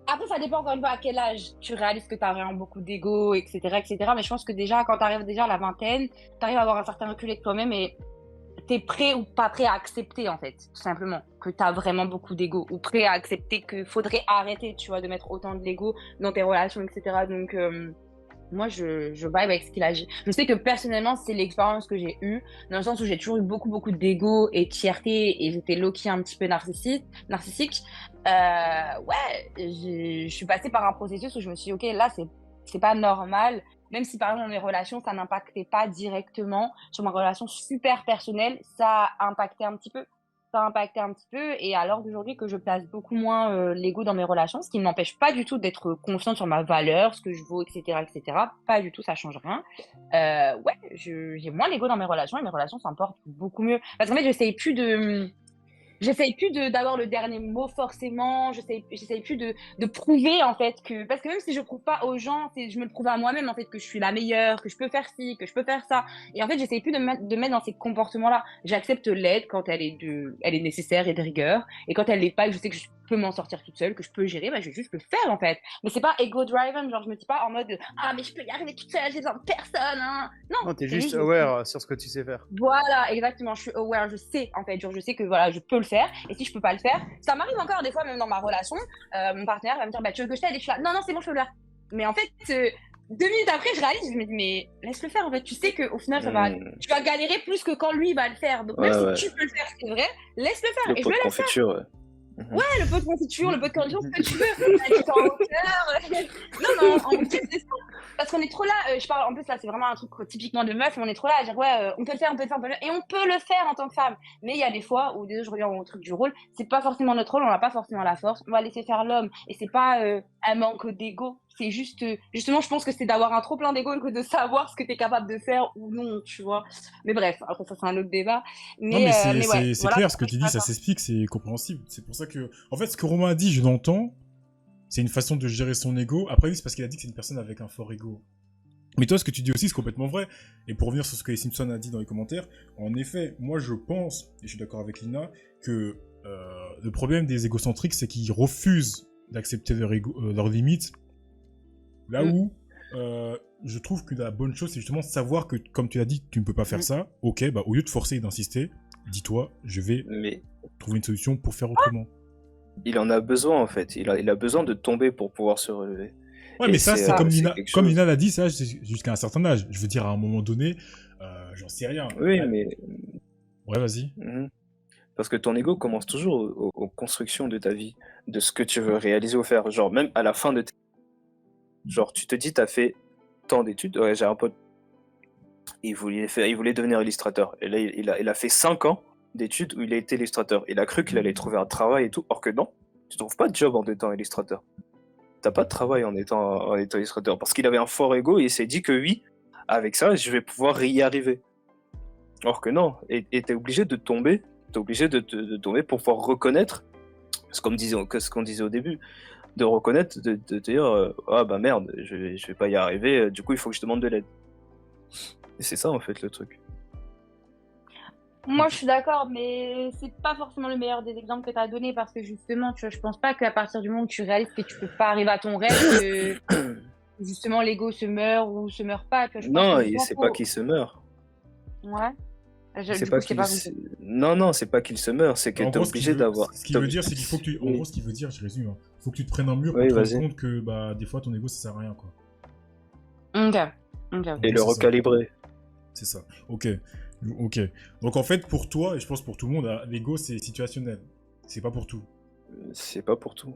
Après, ça dépend encore une fois à quel âge tu réalises que tu as vraiment beaucoup d'ego, etc., etc. Mais je pense que déjà, quand tu arrives déjà à la vingtaine, tu arrives à avoir un certain recul avec toi-même et tu es prêt ou pas prêt à accepter, en fait, tout simplement, que tu as vraiment beaucoup d'ego ou prêt à accepter qu'il faudrait arrêter, tu vois, de mettre autant de l'ego dans tes relations, etc. Donc, moi, je vibe avec ce qu'il a dit. Je sais que personnellement, c'est l'expérience que j'ai eue, dans le sens où j'ai toujours eu beaucoup, beaucoup d'ego et de fierté et j'étais low-key un petit peu narcissique. Ouais, je suis passée par un processus où je me suis dit, ok, là, c'est pas normal. Même si, par exemple, dans mes relations, ça n'impactait pas directement sur ma relation super personnelle, ça a impacté un petit peu. Et à l'heure d'aujourd'hui que je place beaucoup moins l'ego dans mes relations, ce qui ne m'empêche pas du tout d'être confiante sur ma valeur, ce que je vaux, etc., etc. Pas du tout, ça change rien. Ouais, j'ai moins l'ego dans mes relations et mes relations s'en portent beaucoup mieux. Parce qu'en fait, j'essaye plus d'avoir le dernier mot forcément, j'essaye plus de prouver en fait que, parce que même si je prouve pas aux gens, je me le prouve à moi-même en fait que je suis la meilleure, que je peux faire ci, que je peux faire ça. Et en fait, j'essaye plus de mettre dans ces comportements-là. J'accepte l'aide quand elle est nécessaire et de rigueur. Et quand elle l'est pas, que je sais que je peux m'en sortir toute seule, que je peux gérer, je vais juste le faire en fait. Mais c'est pas ego-driven, genre je me dis pas en mode ah mais je peux y arriver toute seule, j'ai besoin de personne, hein. Non, t'es c'est juste aware sur ce que tu sais faire. Voilà, exactement, je suis aware, je sais en fait, genre je sais que voilà, je peux le faire, et si je peux pas le faire, ça m'arrive encore des fois, même dans ma relation, mon partenaire va me dire bah tu veux que je t'aide, et je suis là, non, c'est bon, je peux le faire. Mais en fait, 2 minutes après, je réalise, je me dis mais laisse-le faire en fait, tu sais qu'au final, tu vas galérer plus que quand lui va le faire, donc même si tu peux le faire, c'est vrai, laisse-le faire, Le et pot je de le laisse faire. confiture, ouais. Ouais, le pot de confiture, le pot de cornichon, ce que tu veux. Tu en hauteur. Non, en fait, c'est ça. Parce qu'on est trop là, je parle, en plus là, c'est vraiment un truc typiquement de meuf, mais on est trop là à dire ouais, on peut le faire, on peut le faire, et on peut le faire en tant que femme. Mais il y a des fois où, déjà, je reviens au truc du rôle, c'est pas forcément notre rôle, on n'a pas forcément la force, on va laisser faire l'homme. Et c'est pas un manque d'ego, c'est juste, justement, je pense que c'est d'avoir un trop plein d'ego que de savoir ce que t'es capable de faire ou non, tu vois. Mais bref, après ça, c'est un autre débat. Non, mais ouais, c'est voilà, clair, ce que tu dis, ça s'explique, c'est compréhensible. C'est pour ça que, en fait, ce que Romain a dit, je l'entends. C'est une façon de gérer son ego. Après, oui, c'est parce qu'il a dit que c'est une personne avec un fort ego. Mais toi, ce que tu dis aussi, c'est complètement vrai. Et pour revenir sur ce que les Simpsons a dit dans les commentaires, en effet, moi je pense, et je suis d'accord avec Lina, que le problème des égocentriques, c'est qu'ils refusent d'accepter leurs limites. Là où je trouve que la bonne chose, c'est justement savoir que, comme tu l'as dit, tu ne peux pas faire ça. Ok, bah au lieu de forcer et d'insister, dis-toi, je vais Mais trouver une solution pour faire autrement. il en a besoin, en fait. Il a besoin de tomber pour pouvoir se relever. Ouais, Et mais ça, c'est, c'est comme c'est Lina, quelque comme chose. Lina l'a dit, ça, c'est jusqu'à un certain âge. Je veux dire, à un moment donné, j'en sais rien. Oui, Ouais, mais... ouais, vas-y. Mhm. Parce que ton ego commence toujours aux constructions de ta vie, de ce que tu veux réaliser ou faire. Genre, même à la fin de genre, tu te dis, t'as fait tant d'études. Ouais, j'ai un pote, il voulait devenir illustrateur. Et là, il a fait 5 ans d'études où il a été illustrateur. Il a cru qu'il allait trouver un travail et tout. Or que non, tu trouves pas de job en étant illustrateur. T'as pas de travail en étant illustrateur. Parce qu'il avait un fort ego et il s'est dit que oui, avec ça, je vais pouvoir y arriver. Or que non. Et t'es obligé de tomber. T'es obligé de tomber pour pouvoir reconnaître, ce qu'on disait au début, de reconnaître, de te dire ah bah merde, je vais pas y arriver, du coup il faut que je demande de l'aide. Et c'est ça en fait le truc. Moi, je suis d'accord, mais c'est pas forcément le meilleur des exemples que tu as donné parce que justement, tu vois, je pense pas qu'à partir du moment où tu réalises que tu peux pas arriver à ton rêve, que justement l'ego se meurt ou se meurt pas. Tu vois, je pense Non, que et justement, c'est pas qu'il se meurt. Ouais. C'est Du pas coup, je t'ai qu'il pas se... compris. Non, c'est pas qu'il se meurt, c'est que En t'es gros, obligé d'avoir. ce qu'il veut dire, c'est qu'il faut que tu. En Oui. gros, ce qu'il veut dire, je résume. Hein. Faut que tu te prennes un mur pour Oui, te rendre vas-y. compte que bah, des fois, ton ego, ça sert à rien, quoi. Ok. En Et gros, le c'est ça. recalibrer. C'est ça. Ok. Ok. Donc, en fait, pour toi, et je pense pour tout le monde, l'ego, c'est situationnel. C'est pas pour tout. C'est pas pour tout.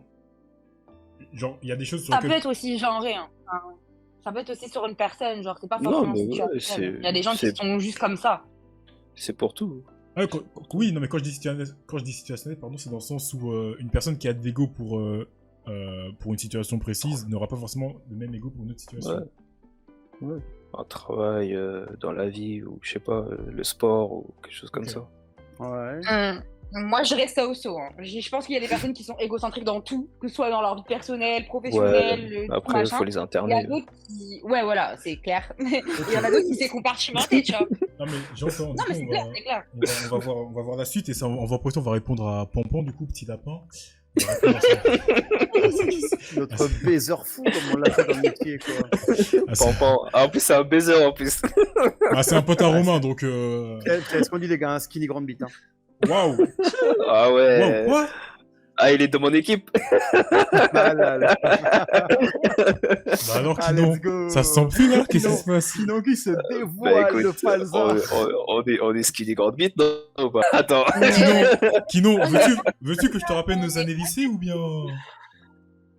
Genre, il y a des choses sur Ça peut lesquelles. être aussi genré, hein. Enfin, ça peut être aussi sur une personne, genre, c'est pas Non, forcément mais ouais, situationnel. Il y a des gens qui sont juste comme ça. c'est pour tout. Ouais, oui, non, mais quand je dis situationnel, pardon, c'est dans le sens où une personne qui a de l'ego pour une situation précise n'aura pas forcément le même ego pour une autre situation. Ouais. Ouais. Un travail dans la vie, ou je sais pas, le sport, ou quelque chose comme Ok. ça. Ouais. Moi, je reste ça au saut. Hein. Je pense qu'il y a des personnes qui sont égocentriques dans tout, que ce soit dans leur vie personnelle, Ouais, professionnelle, tout après, il machin. faut les Il y a interner. d'autres qui... Ouais, voilà, c'est clair. Et il y en a d'autres qui s'est compartimenté, tu vois. Non, mais j'entends. Non, Du mais coup, c'est clair, c'est clair. on va voir la suite et ça, on va on va répondre à Pampan, du coup, petit lapin. On va répondre à sa- Notre baiser fou, comme on l'appelle dans le métier, quoi. à sa- Pampan. Ah, en plus, c'est un baiser en plus. Ah, c'est un pote à Romain, donc. Qu'est-ce qu'on dit, les gars? Un skinny grande bite. Hein. Waouh! Ah ouais. Waouh, quoi? Ah, il est de mon équipe. Ah là là. Bah alors, Ah, Kinon, let's go. ça se sent plus là? Qu'est-ce qui Kinon. se passe? Sinon, qui se Bah dévoile le écoute, falzar. on est skinny grande bite, non ou pas? Attends. Kinon, veux-tu que je te rappelle nos années lycée ou bien.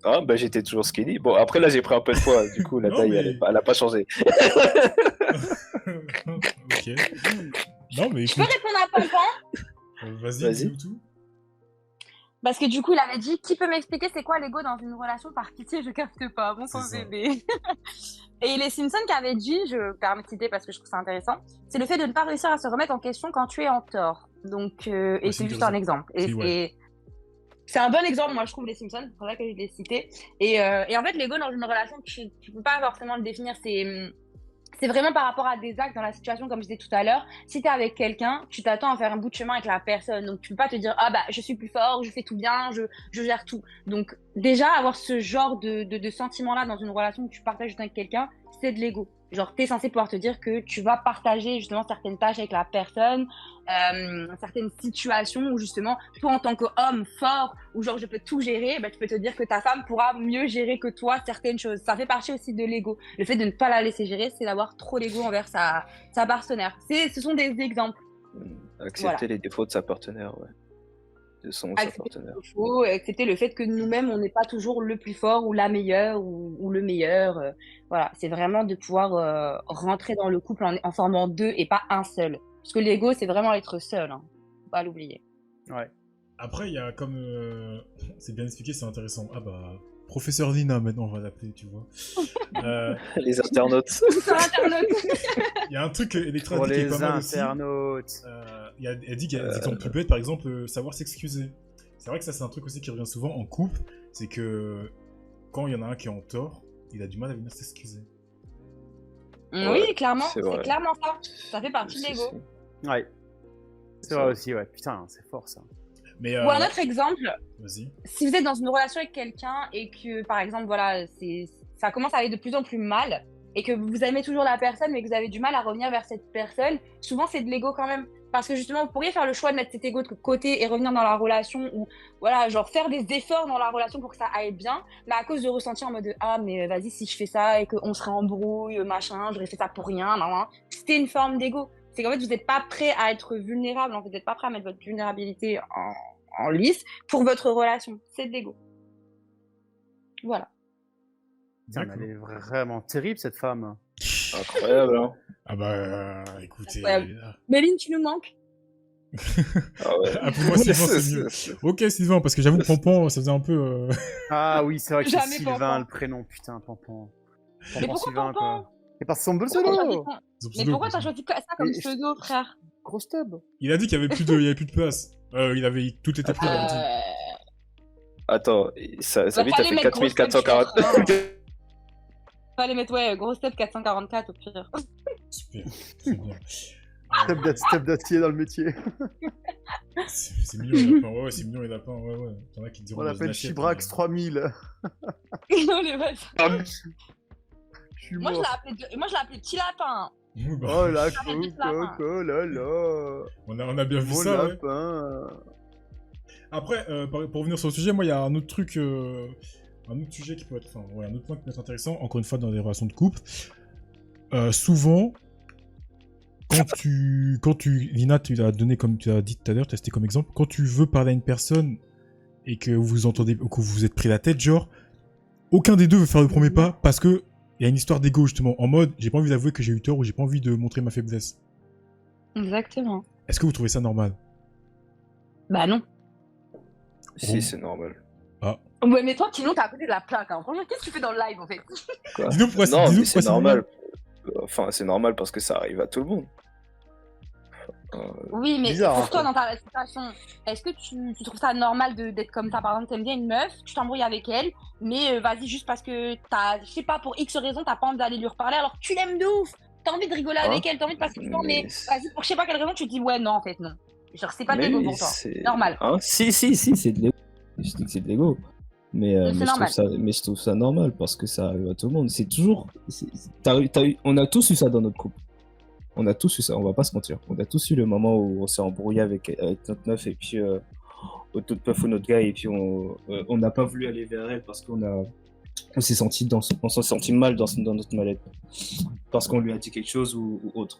Ah, bah j'étais toujours skinny. Bon, après là, j'ai pris un peu de poids. Du coup, la Non, taille, mais- elle a pas changé. Ok. Non, mais Je peux écoute, répondre à Pampan? vas-y, Vas-y. dis-nous tout. Parce que du coup, il avait dit qui peut m'expliquer c'est quoi l'ego dans une relation par pitié, je capte pas, mon pauvre C'est ça. bébé. Et les Simpsons qui avaient dit, je me permets de citer parce que je trouve ça intéressant, c'est le fait de ne pas réussir à se remettre en question quand tu es en tort. Donc, et c'est c'est juste une un exemple. Et Si, ouais. c'est un bon exemple, moi je trouve les Simpsons, c'est pour ça que je l'ai cité. Et en fait, l'ego dans une relation, tu peux pas forcément le définir, c'est vraiment par rapport à des actes dans la situation, comme je disais tout à l'heure. Si tu es avec quelqu'un, tu t'attends à faire un bout de chemin avec la personne. Donc, tu peux pas te dire, ah bah, je suis plus fort, je fais tout bien, je gère tout. Donc, déjà, avoir ce genre de sentiment-là dans une relation que tu partages avec quelqu'un, c'est de l'ego. Genre, t'es censé pouvoir te dire que tu vas partager justement certaines tâches avec la personne, certaines situations où justement, toi en tant qu'homme fort, où genre je peux tout gérer, bah, tu peux te dire que ta femme pourra mieux gérer que toi certaines choses. Ça fait partie aussi de l'ego. Le fait de ne pas la laisser gérer, c'est d'avoir trop l'ego envers sa partenaire. Ce sont des exemples. Accepter Voilà. les défauts de sa partenaire, ouais. De son ou sa Accepter partenaire. le faux, accepter le fait que nous-mêmes, on n'est pas toujours le plus fort ou la meilleure ou le meilleur. Voilà, c'est vraiment de pouvoir rentrer dans le couple en formant deux et pas un seul. Parce que l'ego, c'est vraiment être seul. Hein. Faut pas l'oublier. Ouais. Après, il y a comme. C'est bien expliqué, c'est intéressant. Ah bah. Professeur Lina, maintenant, on va l'appeler, tu vois. Les internautes. Sur Internet. Il y a un truc Electra Pour dit qui est les pas mal aussi. internautes. Elle dit qu'il y a des exemples plus bêtes, par exemple, savoir s'excuser. C'est vrai que ça, c'est un truc aussi qui revient souvent en couple. C'est que quand il y en a un qui est en tort, il a du mal à venir s'excuser. Oui, clairement, c'est c'est vrai. clairement ça. Ça fait partie de Si, l'ego. si. Ouais, c'est vrai aussi, ouais. Putain, c'est fort ça. Mais Ou un autre exemple, vas-y. si vous êtes dans une relation avec quelqu'un et que, par exemple, voilà, ça commence à aller de plus en plus mal et que vous aimez toujours la personne mais que vous avez du mal à revenir vers cette personne, souvent c'est de l'ego quand même. Parce que justement, vous pourriez faire le choix de mettre cet ego de côté et revenir dans la relation ou, voilà, genre faire des efforts dans la relation pour que ça aille bien, mais à cause de ressentir en mode de, ah, mais vas-y, si je fais ça et qu'on se embrouille, machin, j'aurais fait ça pour rien, nan, nan. C'était une forme d'ego. C'est qu'en fait, vous n'êtes pas prêt à être vulnérable, en fait, vous n'êtes pas prêt à mettre votre vulnérabilité en lice pour votre relation. C'est de l'ego. Voilà. Putain, mais elle est vraiment terrible cette femme. Incroyable, hein. Ah bah, écoutez... Incroyable. Méline, tu nous manques. Ah ouais. Ah, pour moi, Sylvain, c'est mieux. Ok, Sylvain, parce que j'avoue, Pampan, ça faisait un peu... Ah oui, c'est vrai que c'est Jamais Sylvain Pampan. le prénom, putain, Pampan. Mais pourquoi Sylvain, Pampan quoi. Et parce que son Pourquoi t'as choisi pseudo. ça Son Mais pseudo, pourquoi quoi. t'as choisi ça comme Et- pseudo, frère? Gros stub. Il a dit qu'il y avait plus de place. Tout était pris, il a dit. Attends, sa Bah, vie, t'as fallait fait mettre grosse tête, 4440. Fallait mettre, ouais, gros step 444 au pire. Super, très bien. Stub d'acier dans le métier. C'est mignon les lapins, ouais, c'est mignon les lapins, ouais. T'en as qui te diront On dans une l'appelle assiette, Chibrax 3000. Non, les vaches. Je suis Moi, je mort. l'ai appelé petit lapin. Oui, bah, Oh la Ça fait vite lapin. coco, là là. on a bien vu Mon ça, ouais. lapin. Après, pour revenir sur le sujet, moi, il y a un autre truc, un autre sujet qui peut être, enfin, ouais, un autre point qui peut être intéressant, encore une fois, dans les relations de couple. Souvent, Lina, tu as donné, comme tu as dit tout à l'heure, tu as cité comme exemple, quand tu veux parler à une personne et que vous entendez, ou que vous vous êtes pris la tête, genre, aucun des deux veut faire le premier pas parce que il y a une histoire d'ego, justement, en mode, j'ai pas envie d'avouer que j'ai eu tort ou j'ai pas envie de montrer ma faiblesse. Exactement. Est-ce que vous trouvez ça normal? Bah non. Si, c'est normal. Ouais, mais toi, sinon, t'es à côté de la plaque. Hein. Franchement, qu'est-ce que tu fais dans le live, en fait? Quoi. Dis-nous pourquoi Non, dis-nous mais c'est pourquoi normal. Enfin, c'est normal parce que ça arrive à tout le monde. Oui, mais Bizarre, pour hein, toi, ça. dans ta situation, est-ce que tu trouves ça normal d'être comme ça? Par exemple, t'aimes bien une meuf, tu t'embrouilles avec elle, mais vas-y, juste parce que t'as, je sais pas, pour X raison, t'as pas envie d'aller lui reparler, alors que tu l'aimes de ouf! T'as envie de rigoler avec elle, t'as envie de passer du temps, mais vas-y, pour je sais pas quelle raison, tu te dis, ouais, non, en fait, non. Genre, c'est pas de l'ego pour toi. c'est Normal. Hein, Si, c'est de l'ego. Je dis que c'est de l'ego. Mais, C'est normal. je trouve ça normal parce que ça arrive à tout le monde. C'est toujours. On a tous eu ça dans notre couple. On a tous eu ça, on va pas se mentir. On a tous eu le moment où on s'est embrouillé avec notre meuf et puis notre meuf ou notre gars et puis on n'a pas voulu aller vers elle parce on s'est senti on s'est senti mal dans notre mallette parce qu'on lui a dit quelque chose ou autre.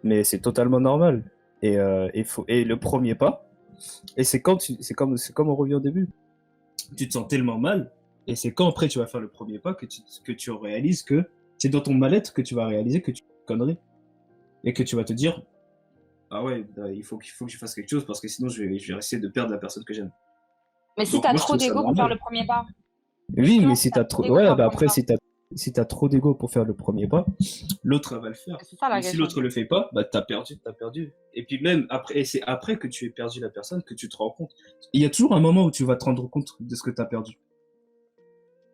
Mais c'est totalement normal. Et le premier pas. Et c'est comme on revient au début. Tu te sens tellement mal et c'est quand après tu vas faire le premier pas que tu réalises que c'est dans ton mal-être que tu vas réaliser que tu fais une connerie. Et que tu vas te dire, ah ouais, il faut que je fasse quelque chose parce que sinon je vais essayer de perdre la personne que j'aime. Mais si Donc, t'as moi, je trop trouve ça d'ego pour normal. faire le premier pas. Oui, Justement, mais si si t'as t'as trop trop, d'ego, ouais, t'en bah prends après pas. si t'as trop d'ego pour faire le premier pas, l'autre elle va le faire. C'est ça la Et si question. l'autre le fait pas, bah t'as perdu. Et puis même après, et c'est après que tu aies perdu la personne que tu te rends compte. Il y a toujours un moment où tu vas te rendre compte de ce que t'as perdu.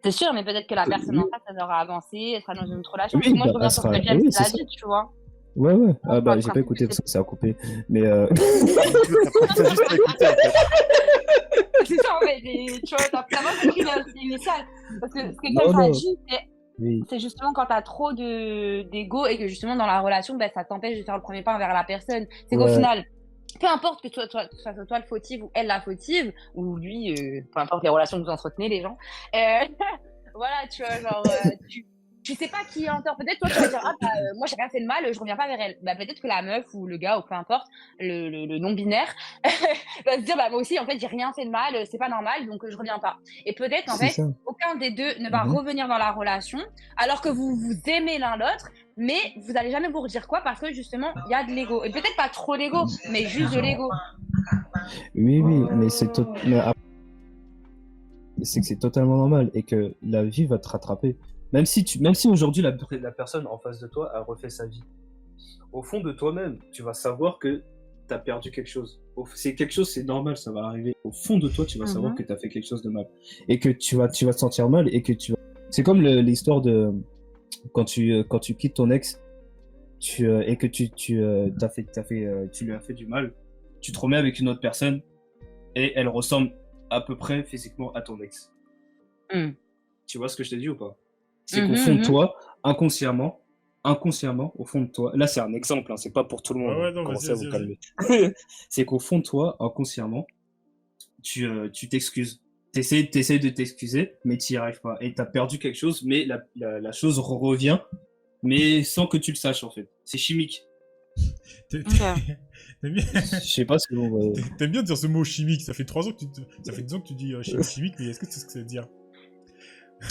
C'est sûr, mais peut-être que la personne en Oui. face, elle aura avancé, elle sera dans une autre relation. Oui, Parce que moi, je bah, reviens elle sur ce sera- que James oui, a c'est ça. dit, tu vois. Ouais. Ah bah le j'ai pas principe, écouté c'est- parce que ça a coupé. Mais T'as juste pas écouté en fait. C'est ça, en fait. Et, tu vois, t'as pas compris l'initial. Parce que ce que Non, James a non. dit, oui. c'est justement quand t'as trop d'ego et que justement, dans la relation, ben, ça t'empêche de faire le premier pas vers la personne. C'est qu'au Ouais. final, peu importe que toi le fautive ou elle la fautive, ou lui, peu importe les relations que vous entretenez, les gens, voilà, tu vois, genre, tu sais pas qui est en tort. Peut-être toi, tu vas dire, ah, bah, moi, j'ai rien fait de mal, je reviens pas vers elle. Bah, peut-être que la meuf ou le gars, ou peu importe, le non-binaire, va se dire, bah, moi aussi, en fait, j'ai rien fait de mal, c'est pas normal, donc je reviens pas. Et peut-être qu'en C'est fait, ça. aucun des deux ne va Mhm. revenir dans la relation, alors que vous vous aimez l'un l'autre, mais vous allez jamais vous redire quoi, parce que justement, il y a de l'ego. Et peut-être pas trop d'ego, mais juste de l'ego. Oui, mais c'est c'est que c'est totalement normal et que la vie va te rattraper. Même si aujourd'hui la personne en face de toi a refait sa vie, au fond de toi-même, tu vas savoir que tu as perdu quelque chose. C'est quelque chose, c'est normal, ça va arriver. Au fond de toi, tu vas savoir que tu as fait quelque chose de mal et que tu vas te sentir mal et que c'est comme l'histoire de quand tu quittes ton ex et que tu lui as fait du mal, tu te remets avec une autre personne et elle ressemble à peu près physiquement à ton ex. Hmm. Tu vois ce que je te dis ou pas? C'est qu'au fond de toi, inconsciemment, au fond de toi, là c'est un exemple, hein, c'est pas pour tout le monde, Ouais, non, commencez vas-y, à vous vas-y, calmer. C'est qu'au fond de toi, inconsciemment, tu t'excuses. T'essayes de t'excuser, mais tu n'y arrives pas. Et t'as perdu quelque chose, mais la chose revient, mais sans que tu le saches en fait. C'est chimique. T'aimes Ok. bien... Je sais pas ce que vous voyez. T'aimes bien dire ce mot chimique, ça fait 3 ans que ça fait 2 ans que tu dis chimique, mais est-ce que tu sais ce que ça veut dire?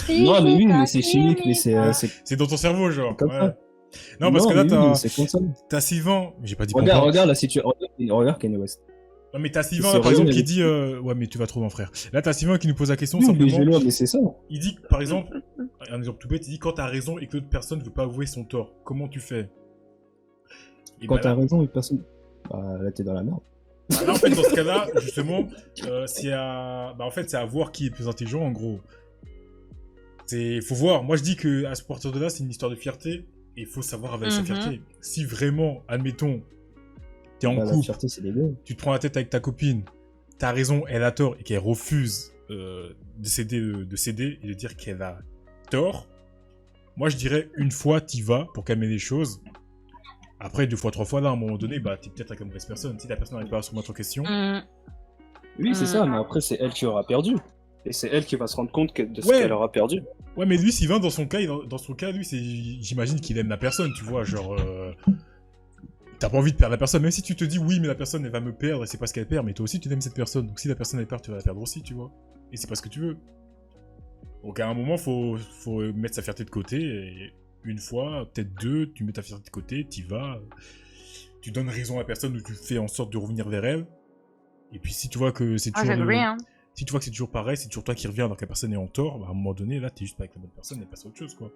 Non, mais oui, mais Physique, c'est chimique, mais chimique. C'est dans ton cerveau, genre. comme Ouais. ça. Non, parce que là, mais oui, mais c'est comme ça. t'as Sylvain, mais j'ai pas dit Regarde, pourquoi. regarde la situation. Regarde Kanye West. Non, mais t'as Sylvain, C'est là, par exemple, horrible, qui dit... Ouais, mais tu vas trop loin, frère. Là, t'as Sylvain qui nous pose la question, Oui, mais simplement. je vais loin, mais c'est ça. Il dit, par exemple, un exemple tout bête, il dit quand t'as raison et que l'autre personne veut pas avouer son tort, comment tu fais? Et Quand bah, t'as là, raison, une personne. Bah, là, t'es dans la merde. là, en fait, dans ce cas-là, justement, c'est à voir qui est le plus intelligent, en gros. Faut voir. Moi, je dis que à ce partir de là, c'est une histoire de fierté et il faut savoir avaler sa fierté. Si vraiment, admettons, t'es en Bah, la couple, fierté, c'est dégueu. tu te prends la tête avec ta copine, t'as raison, elle a tort et qu'elle refuse de céder et de dire qu'elle a tort. Moi, je dirais une fois, t'y vas pour calmer les choses. Après, 2 fois, 3 fois, là, à un moment donné, bah, t'es peut-être avec la mauvaise personne. Si la personne n'arrive pas à se remettre en question, Oui, c'est ça, mais après, c'est elle qui aura perdu. Et c'est elle qui va se rendre compte de ce Ouais. qu'elle aura perdu. ouais, mais lui, Sylvain, dans son cas, lui, j'imagine qu'il aime la personne, tu vois, genre, t'as pas envie de perdre la personne, même si tu te dis, oui, mais la personne, elle va me perdre, et c'est pas ce qu'elle perd, mais toi aussi, tu aimes cette personne, donc si la personne, elle perd, tu vas la perdre aussi, tu vois, et c'est pas ce que tu veux. Donc, à un moment, faut mettre sa fierté de côté, et une fois, peut-être 2, tu mets ta fierté de côté, t'y vas, tu donnes raison à la personne, ou tu fais en sorte de revenir vers elle, et puis si tu vois que c'est Ah, toujours... j'agree, hein. Si tu vois que c'est toujours pareil, c'est toujours toi qui reviens alors que la personne est en tort, bah, à un moment donné, là, t'es juste pas avec la bonne personne et passe à autre chose, quoi.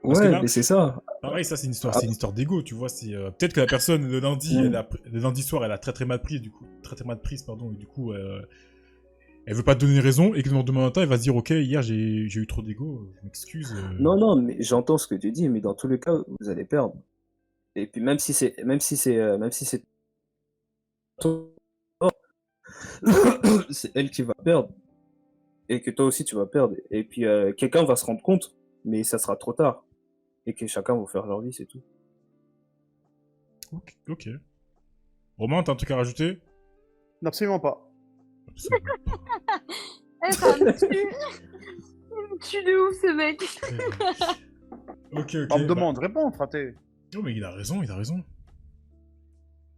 Parce que Ouais, là- mais c'est ça. Pareil, ça, c'est une histoire d'ego, tu vois. C'est peut-être que la personne le lundi, le lundi soir, elle a très très mal pris, du coup, très mal prise, pardon, et du coup, elle veut pas te donner raison, et que le lendemain matin, elle va se dire, ok, hier j'ai eu trop d'ego, je m'excuse. Non, mais j'entends ce que tu dis, mais dans tous les cas, vous allez perdre. Et puis même si c'est c'est elle qui va perdre et que toi aussi tu vas perdre. Et puis quelqu'un va se rendre compte, mais ça sera trop tard. Et que chacun va faire leur vie, c'est tout. Ok. Romain, t'as un truc à rajouter? Absolument pas. Absolument pas. Eh, ça me tue. Il me tue de ouf, ce mec. Ok. On me bah- demande, réponds, fraté. Non, mais il a raison.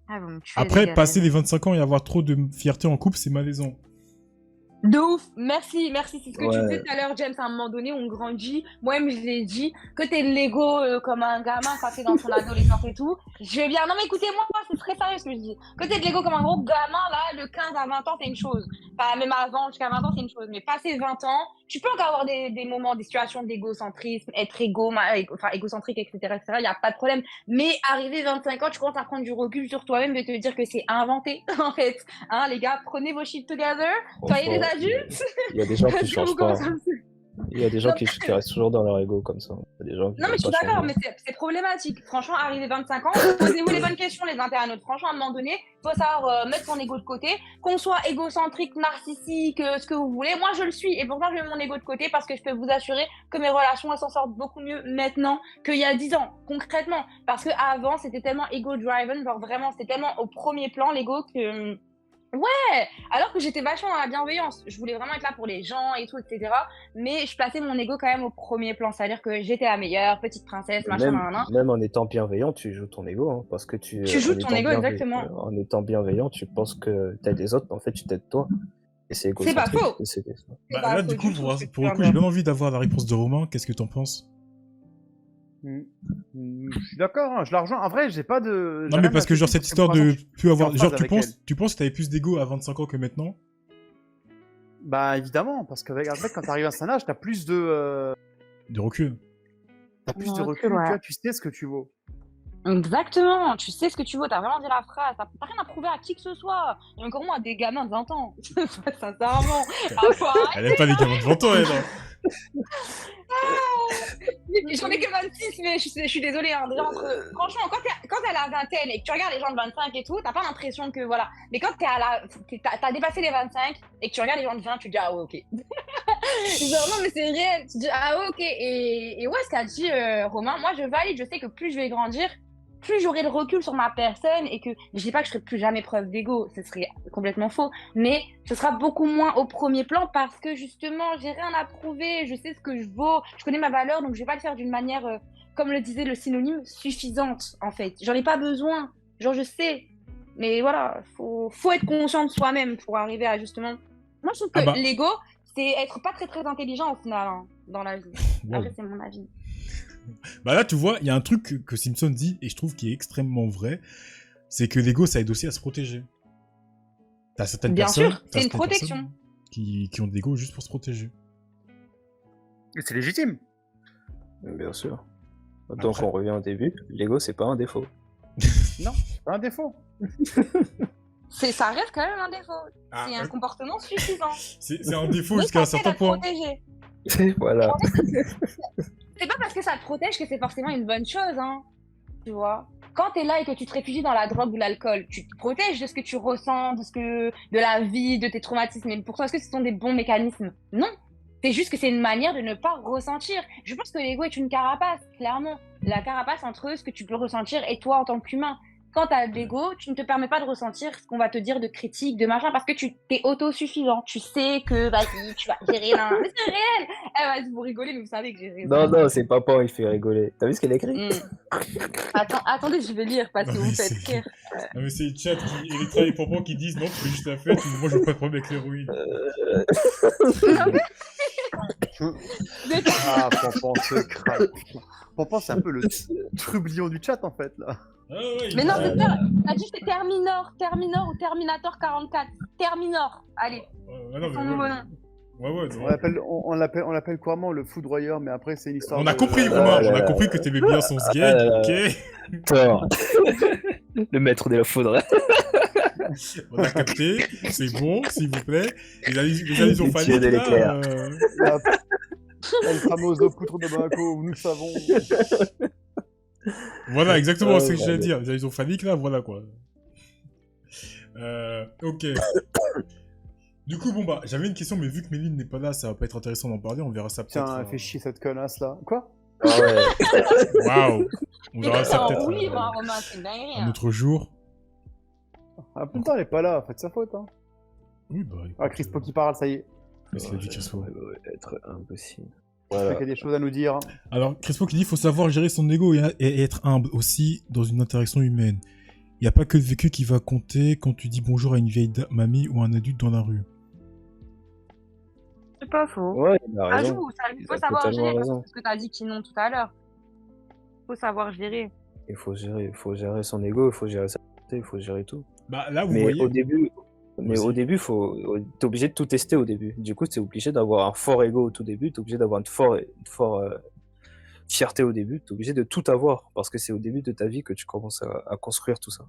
Ah, vous me tuez, Après, les gars, passer les 25 ans et avoir trop de fierté en couple, c'est malaisant. De ouf, merci, c'est ce que tu Ouais. disais tout à l'heure, James. À un moment donné, on grandit. Moi-même, je l'ai dit, que t'es de l'ego comme un gamin quand t'es dans ton adolescence et tout. Je vais bien. Non, mais écoutez-moi, c'est très sérieux ce que je dis. Que t'es de l'ego comme un gros gamin, là, de 15 à 20 ans, c'est une chose. Enfin, même avant, jusqu'à 20 ans, c'est une chose. Mais passé 20 ans, tu peux encore avoir des moments, des situations d'égocentrisme, être égocentrique, etc., etc. Il n'y a pas de problème. Mais arrivé 25 ans, tu commences à prendre du recul sur toi-même et te dire que c'est inventé, en fait. Hein, les gars, prenez vos shit together. Soyez des adultes. Il y a des gens qui Parce que changent vous pas. commencez à me- Il y a des gens Non, qui restent toujours dans leur ego comme ça. Il y a des gens qui Non, mais veulent je suis pas d'accord, changer. mais c'est problématique. Franchement, arrivé 25 ans, posez-vous les bonnes questions les uns et un autre. Franchement, à un moment donné, faut savoir mettre son ego de côté. Qu'on soit égocentrique, narcissique, ce que vous voulez. Moi, je le suis. Et pourtant, je mets mon ego de côté parce que je peux vous assurer que mes relations, elles s'en sortent beaucoup mieux maintenant qu'il y a 10 ans, concrètement. Parce que avant, c'était tellement ego-driven, genre vraiment, c'était tellement au premier plan, l'ego, que... Ouais, alors que j'étais vachement dans la bienveillance. Je voulais vraiment être là pour les gens et tout, etc. Mais je plaçais mon ego quand même au premier plan. C'est-à-dire que j'étais la meilleure, petite princesse, machin, nan. Même en étant bienveillant, tu joues ton ego, hein, parce que Tu joues en ton étant ego, bienveillant- exactement. En étant bienveillant, tu penses que t'aides les autres, mais en fait, tu t'aides toi. Et c'est C'est pas égocentrique. faux. C'est- C'est Bah, pas là, faux du coup, du tout, pour ce que le tu coup, viens j'ai de bien envie d'avoir la réponse de Romain. Qu'est-ce que t'en penses? Je suis d'accord, hein, je la rejoins. En vrai, j'ai pas de. j'ai Non, mais rien parce à que, genre, dire cette parce histoire pour de l'instant, plus avoir. en Genre, phase avec elle. tu penses que t'avais plus d'ego à 25 ans que maintenant? Bah, évidemment, parce qu'avec après, quand t'arrives à un certain âge, t'as plus de. De recul. T'as plus De de recul, recul, ouais. tu sais ce que tu vaux. Exactement, tu sais ce que tu veux, t'as vraiment dit la phrase, t'as rien à prouver à qui que ce soit, et encore moins à des gamins de 20 ans, sincèrement. Ah, faut arrêter. Elle aime pas les gamins devant toi, elle. hein. J'en ai que 26, mais je suis désolée. Hein. Déjà, franchement, quand t'es à la vingtaine et que tu regardes les gens de 25 et tout, t'as pas l'impression que voilà. Mais quand t'as dépassé les 25 et que tu regardes les gens de 20, tu te dis ah ouais, ok. Genre, non, mais c'est réel. Tu te dis ah ouais, ok. Et ouais, ce qu'a dit Romain, moi je valide. Je sais que plus je vais grandir, plus j'aurai le recul sur ma personne et que je dis pas que je ferai plus jamais preuve d'ego, ce serait complètement faux, mais ce sera beaucoup moins au premier plan parce que justement j'ai rien à prouver, je sais ce que je vaux, je connais ma valeur, donc je vais pas le faire d'une manière, comme le disait le synonyme, suffisante en fait. J'en ai pas besoin, genre je sais, mais voilà, faut être conscient de soi-même pour arriver à justement. Moi je trouve que l'ego, c'est être pas très très intelligent au final hein, dans la vie. Après c'est mon avis. Bah là, tu vois, il y a un truc que Simpson dit, et je trouve qui est extrêmement vrai, c'est que l'ego, ça aide aussi à se protéger. T'as certaines personnes... Bien sûr, c'est une protection. Qui ont de l'ego juste pour se protéger. Et c'est légitime. Bien sûr. Donc on revient au début, l'ego, c'est pas un défaut. Non, c'est pas un défaut. Ça reste quand même un défaut. C'est un comportement suffisant. C'est un défaut jusqu'à un certain point. Voilà. C'est pas parce que ça te protège que c'est forcément une bonne chose, hein. Tu vois. Quand t'es là et que tu te réfugies dans la drogue ou l'alcool, tu te protèges de ce que tu ressens, de la vie, de tes traumatismes. Mais pour toi, est-ce que ce sont des bons mécanismes? Non. C'est juste que c'est une manière de ne pas ressentir. Je pense que l'ego est une carapace, clairement. La carapace entre ce que tu peux ressentir et toi en tant qu'humain. Quand t'as de l'ego, tu ne te permets pas de ressentir ce qu'on va te dire de critique, de machin, parce que tu t'es autosuffisant. Tu sais que, vas-y, tu vas gérer là. Mais c'est réel! Eh, vas-y, vous rigolez, mais vous savez que j'ai raison. Non, c'est papa, il fait rigoler. T'as vu ce qu'elle a écrit? Attendez, je vais lire, parce que vous me faites rire. Non, mais c'est le chat et les travailleurs Pompon qui disent non, c'est juste la fête, moi je veux pas de problème avec l'héroïne. Ah, Pompon se craque. Pompon, c'est un peu le trublion du chat, en fait, là. Ah ouais, mais non, c'est ça. T'as dit c'est Terminor ou Terminator 44. Terminor. Allez. C'est son nouveau nom. On l'appelle couramment le foudroyeur, mais après c'est une histoire. On a compris, Romain. On a compris que t'aimais bien son sgeg, ok. Thor. Le maître de la foudre. On a capté. C'est bon, s'il vous plaît. Les allusions phalliques, là. El famoso poutre de Monaco, nous savons. Voilà, exactement ce que j'allais dire. Les allusions phalliques, là, voilà quoi. Ok. Du coup, bon bah, j'avais une question, mais vu que Méline n'est pas là, ça va pas être intéressant d'en parler, on verra ça peut-être. Tiens, elle fait chier cette connasse là. Quoi? Ah ouais. Waouh. On verra ça peut-être Romain, c'est dingue. un autre jour. Ah, putain, elle est pas là, faites sa faute, hein. Oui, bah. Ah, Crispo qui parle, ça y est. Qu'est-ce qu'il a dit, Crispo? Être impossible. Voilà. Il y a des choses à nous dire. Alors, Crispo qui dit faut savoir gérer son ego et être humble aussi dans une interaction humaine. Il n'y a pas que le vécu qui va compter quand tu dis bonjour à une vieille mamie ou un adulte dans la rue. C'est pas faux. Ouais, il a raison. Il faut savoir gérer, parce que t'as dit qu'ils n'ont tout à l'heure. Il faut savoir gérer. Il faut gérer son ego, il faut gérer sa santé, il faut gérer tout. Bah là, vous voyez... Au début, t'es obligé de tout tester au début. Du coup, t'es obligé d'avoir un fort ego au tout début, t'es obligé d'avoir une forte fierté au début, t'es obligé de tout avoir, parce que c'est au début de ta vie que tu commences à construire tout ça.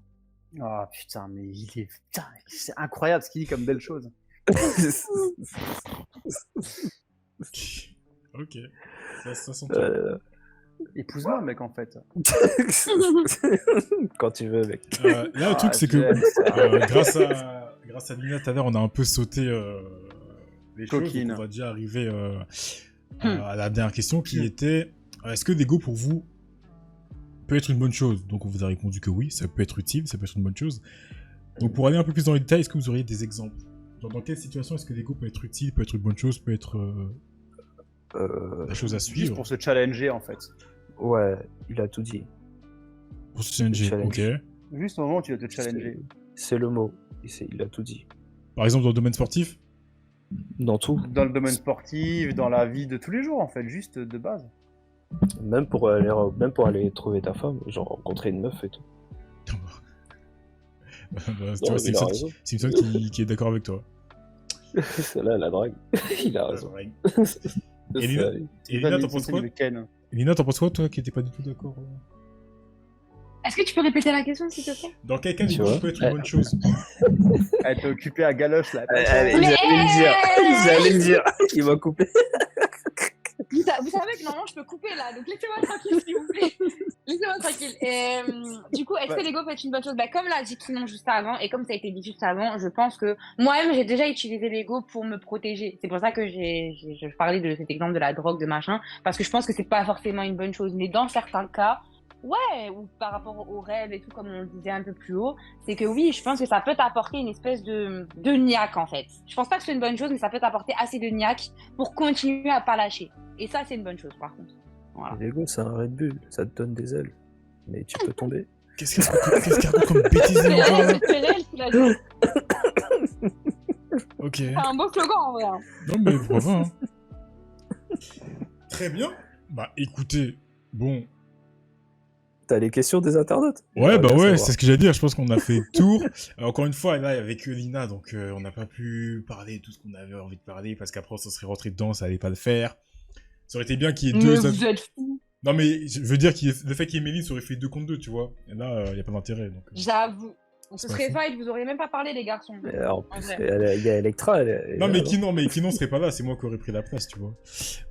Ah putain, mais putain, c'est incroyable ce qu'il dit comme belle chose. Ok, ça sent épouse-moi, mec, en fait. Quand tu veux, mec. Là, le truc, c'est que grâce à Lina, tout à l'heure, on a un peu sauté les choses. Donc on va déjà arriver à la dernière question qui était est-ce que l'ego, pour vous, peut être une bonne chose? Donc, on vous a répondu que oui, ça peut être utile, ça peut être une bonne chose. Donc, pour aller un peu plus dans les détails, est-ce que vous auriez des exemples? Dans quelle situation est-ce que l'ego peut être utile, peut être une bonne chose, peut être la chose à suivre? Juste pour se challenger, en fait. Ouais, il a tout dit. Pour se challenger, ok. Juste au moment où tu dois te challenger. C'est le mot, il a tout dit. Par exemple, dans le domaine sportif? Dans tout. Dans le domaine sportif, dans la vie de tous les jours, en fait, juste de base. Même pour aller trouver ta femme, genre rencontrer une meuf et tout. Tu vois, c'est Simpson qui est d'accord avec toi. Celle-là, la drague. Il a raison. Et Lina, t'en penses quoi? Lina, t'en penses quoi, toi, qui n'étais pas du tout d'accord? Est-ce que tu peux répéter la question, s'il te plaît? Dans quel cas l'ego peut être une bonne chose? Elle était occupée à galoche, là. Ils allaient le dire. Il m'a coupé. Vous savez que normalement je peux couper là, donc laissez-moi tranquille s'il vous plaît. Laissez-moi tranquille. Et, du coup, est-ce que l'ego peut être une bonne chose? Bah, comme l'a dit Kinon juste avant, et comme ça a été dit juste avant, je pense que moi-même j'ai déjà utilisé l'ego pour me protéger. C'est pour ça que je parlais de cet exemple de la drogue, de machin, parce que je pense que c'est pas forcément une bonne chose. Mais dans certains cas, ouais, ou par rapport aux rêves et tout, comme on le disait un peu plus haut, c'est que oui, je pense que ça peut t'apporter une espèce de niaque en fait. Je pense pas que c'est une bonne chose, mais ça peut t'apporter assez de niaque pour continuer à pas lâcher. Et ça, c'est une bonne chose par contre. Voilà. L'ego, c'est un Red Bull, ça te donne des ailes. Mais tu peux tomber. Qu'est-ce qu'il raconte comme bêtises C'est encore là réel, c'est réel, tu l'as dit. Ok. C'est un beau slogan en vrai. Non mais bravo. Hein. Très bien. Bah écoutez, bon. T'as les questions des internautes? Ouais, bah bien ouais, savoir. c'est ce que j'allais dire. Je pense qu'on a fait le tour. Encore une fois, là, avec Lina, donc on n'a pas pu parler de tout ce qu'on avait envie de parler parce qu'après, on se serait rentré dedans, ça allait pas le faire. Ça aurait été bien qu'il y ait Mais deux. vous êtes fous. Non, mais je veux dire le fait qu'il y ait Méline, ça aurait fait 2 contre 2, tu vois. Et là, il n'y a pas d'intérêt. Donc, J'avoue. On C'est se pas serait fou. fight, vous auriez même pas parlé les garçons. Mais en En plus, vrai. il y a Electra. elle Non, est mais là, Kinon serait pas là, c'est moi qui aurais pris la place, tu vois.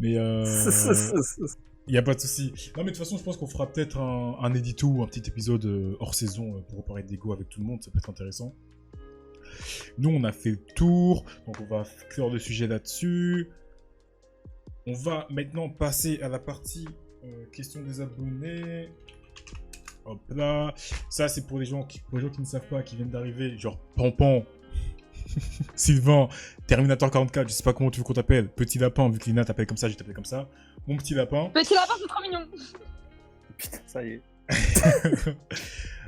Mais il y a pas de souci. Non, mais de toute façon, je pense qu'on fera peut-être un édito ou un petit épisode hors saison pour reparler d'ego avec tout le monde, ça peut être intéressant. Nous, on a fait le tour, donc on va clore le sujet là-dessus. On va maintenant passer à la partie question des abonnés. Hop là. Ça, c'est pour les gens qui ne savent pas, qui viennent d'arriver, genre Pampan, Sylvain, Terminator 44, je sais pas comment tu veux qu'on t'appelle, Petit Lapin, vu que Lina t'appelle comme ça, je t'appelle comme ça. Mon petit lapin. Petit lapin, c'est trop mignon. Putain, ça y est.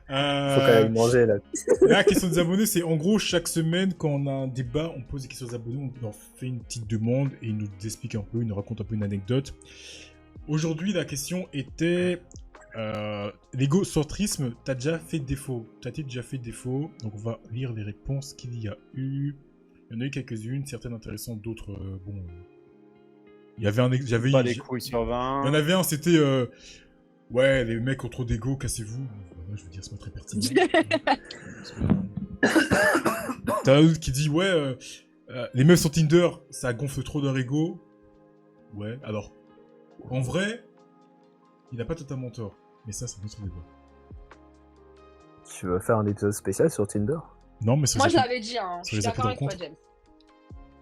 Faut qu'elle aille manger là. La question des abonnés, c'est en gros, chaque semaine, quand on a un débat, on pose des questions aux abonnés, on leur fait une petite demande et ils nous expliquent un peu, ils nous racontent un peu une anecdote. Aujourd'hui, la question était l'égocentrisme, t'as déjà fait défaut? T'as-t-il déjà fait défaut? Donc on va lire les réponses qu'il y a eu. Il y en a eu quelques-unes, certaines intéressantes, d'autres bon. Il y avait Pas les couilles sur il y 20. en avait un, c'était ouais, les mecs ont trop d'ego, cassez-vous. Moi, je veux dire, c'est pas très pertinent. T'as un autre qui dit ouais, les meufs sur Tinder, ça gonfle trop leur ego. Ouais, alors, en vrai, il a pas totalement tort. Mais ça, c'est un autre débat. Tu veux faire un épisode spécial sur Tinder? Non, mais sur Moi, les je appels- l'avais dit, hein. Je sur les suis d'accord appels avec toi, de James.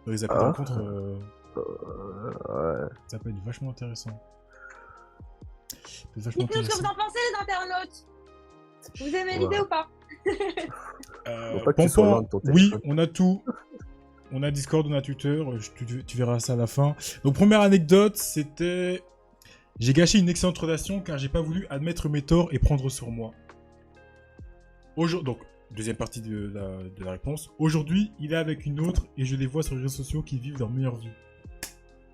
sur les appels de Ah. rencontre, Ouais. ça peut être vachement intéressant. Ça peut être vachement Dites-nous ce que vous intéressant. en pensez, les internautes. Vous aimez Ouais. l'idée ou pas? Faut pas que tu sois loin de ton oui, téléphone. on a tout. On a Discord, on a Twitter, tu verras ça à la fin. Donc première anecdote, c'était... J'ai gâché une excellente relation car j'ai pas voulu admettre mes torts et prendre sur moi. Donc, deuxième partie de la réponse. Aujourd'hui, il est avec une autre et je les vois sur les réseaux sociaux qui vivent leur meilleure vie.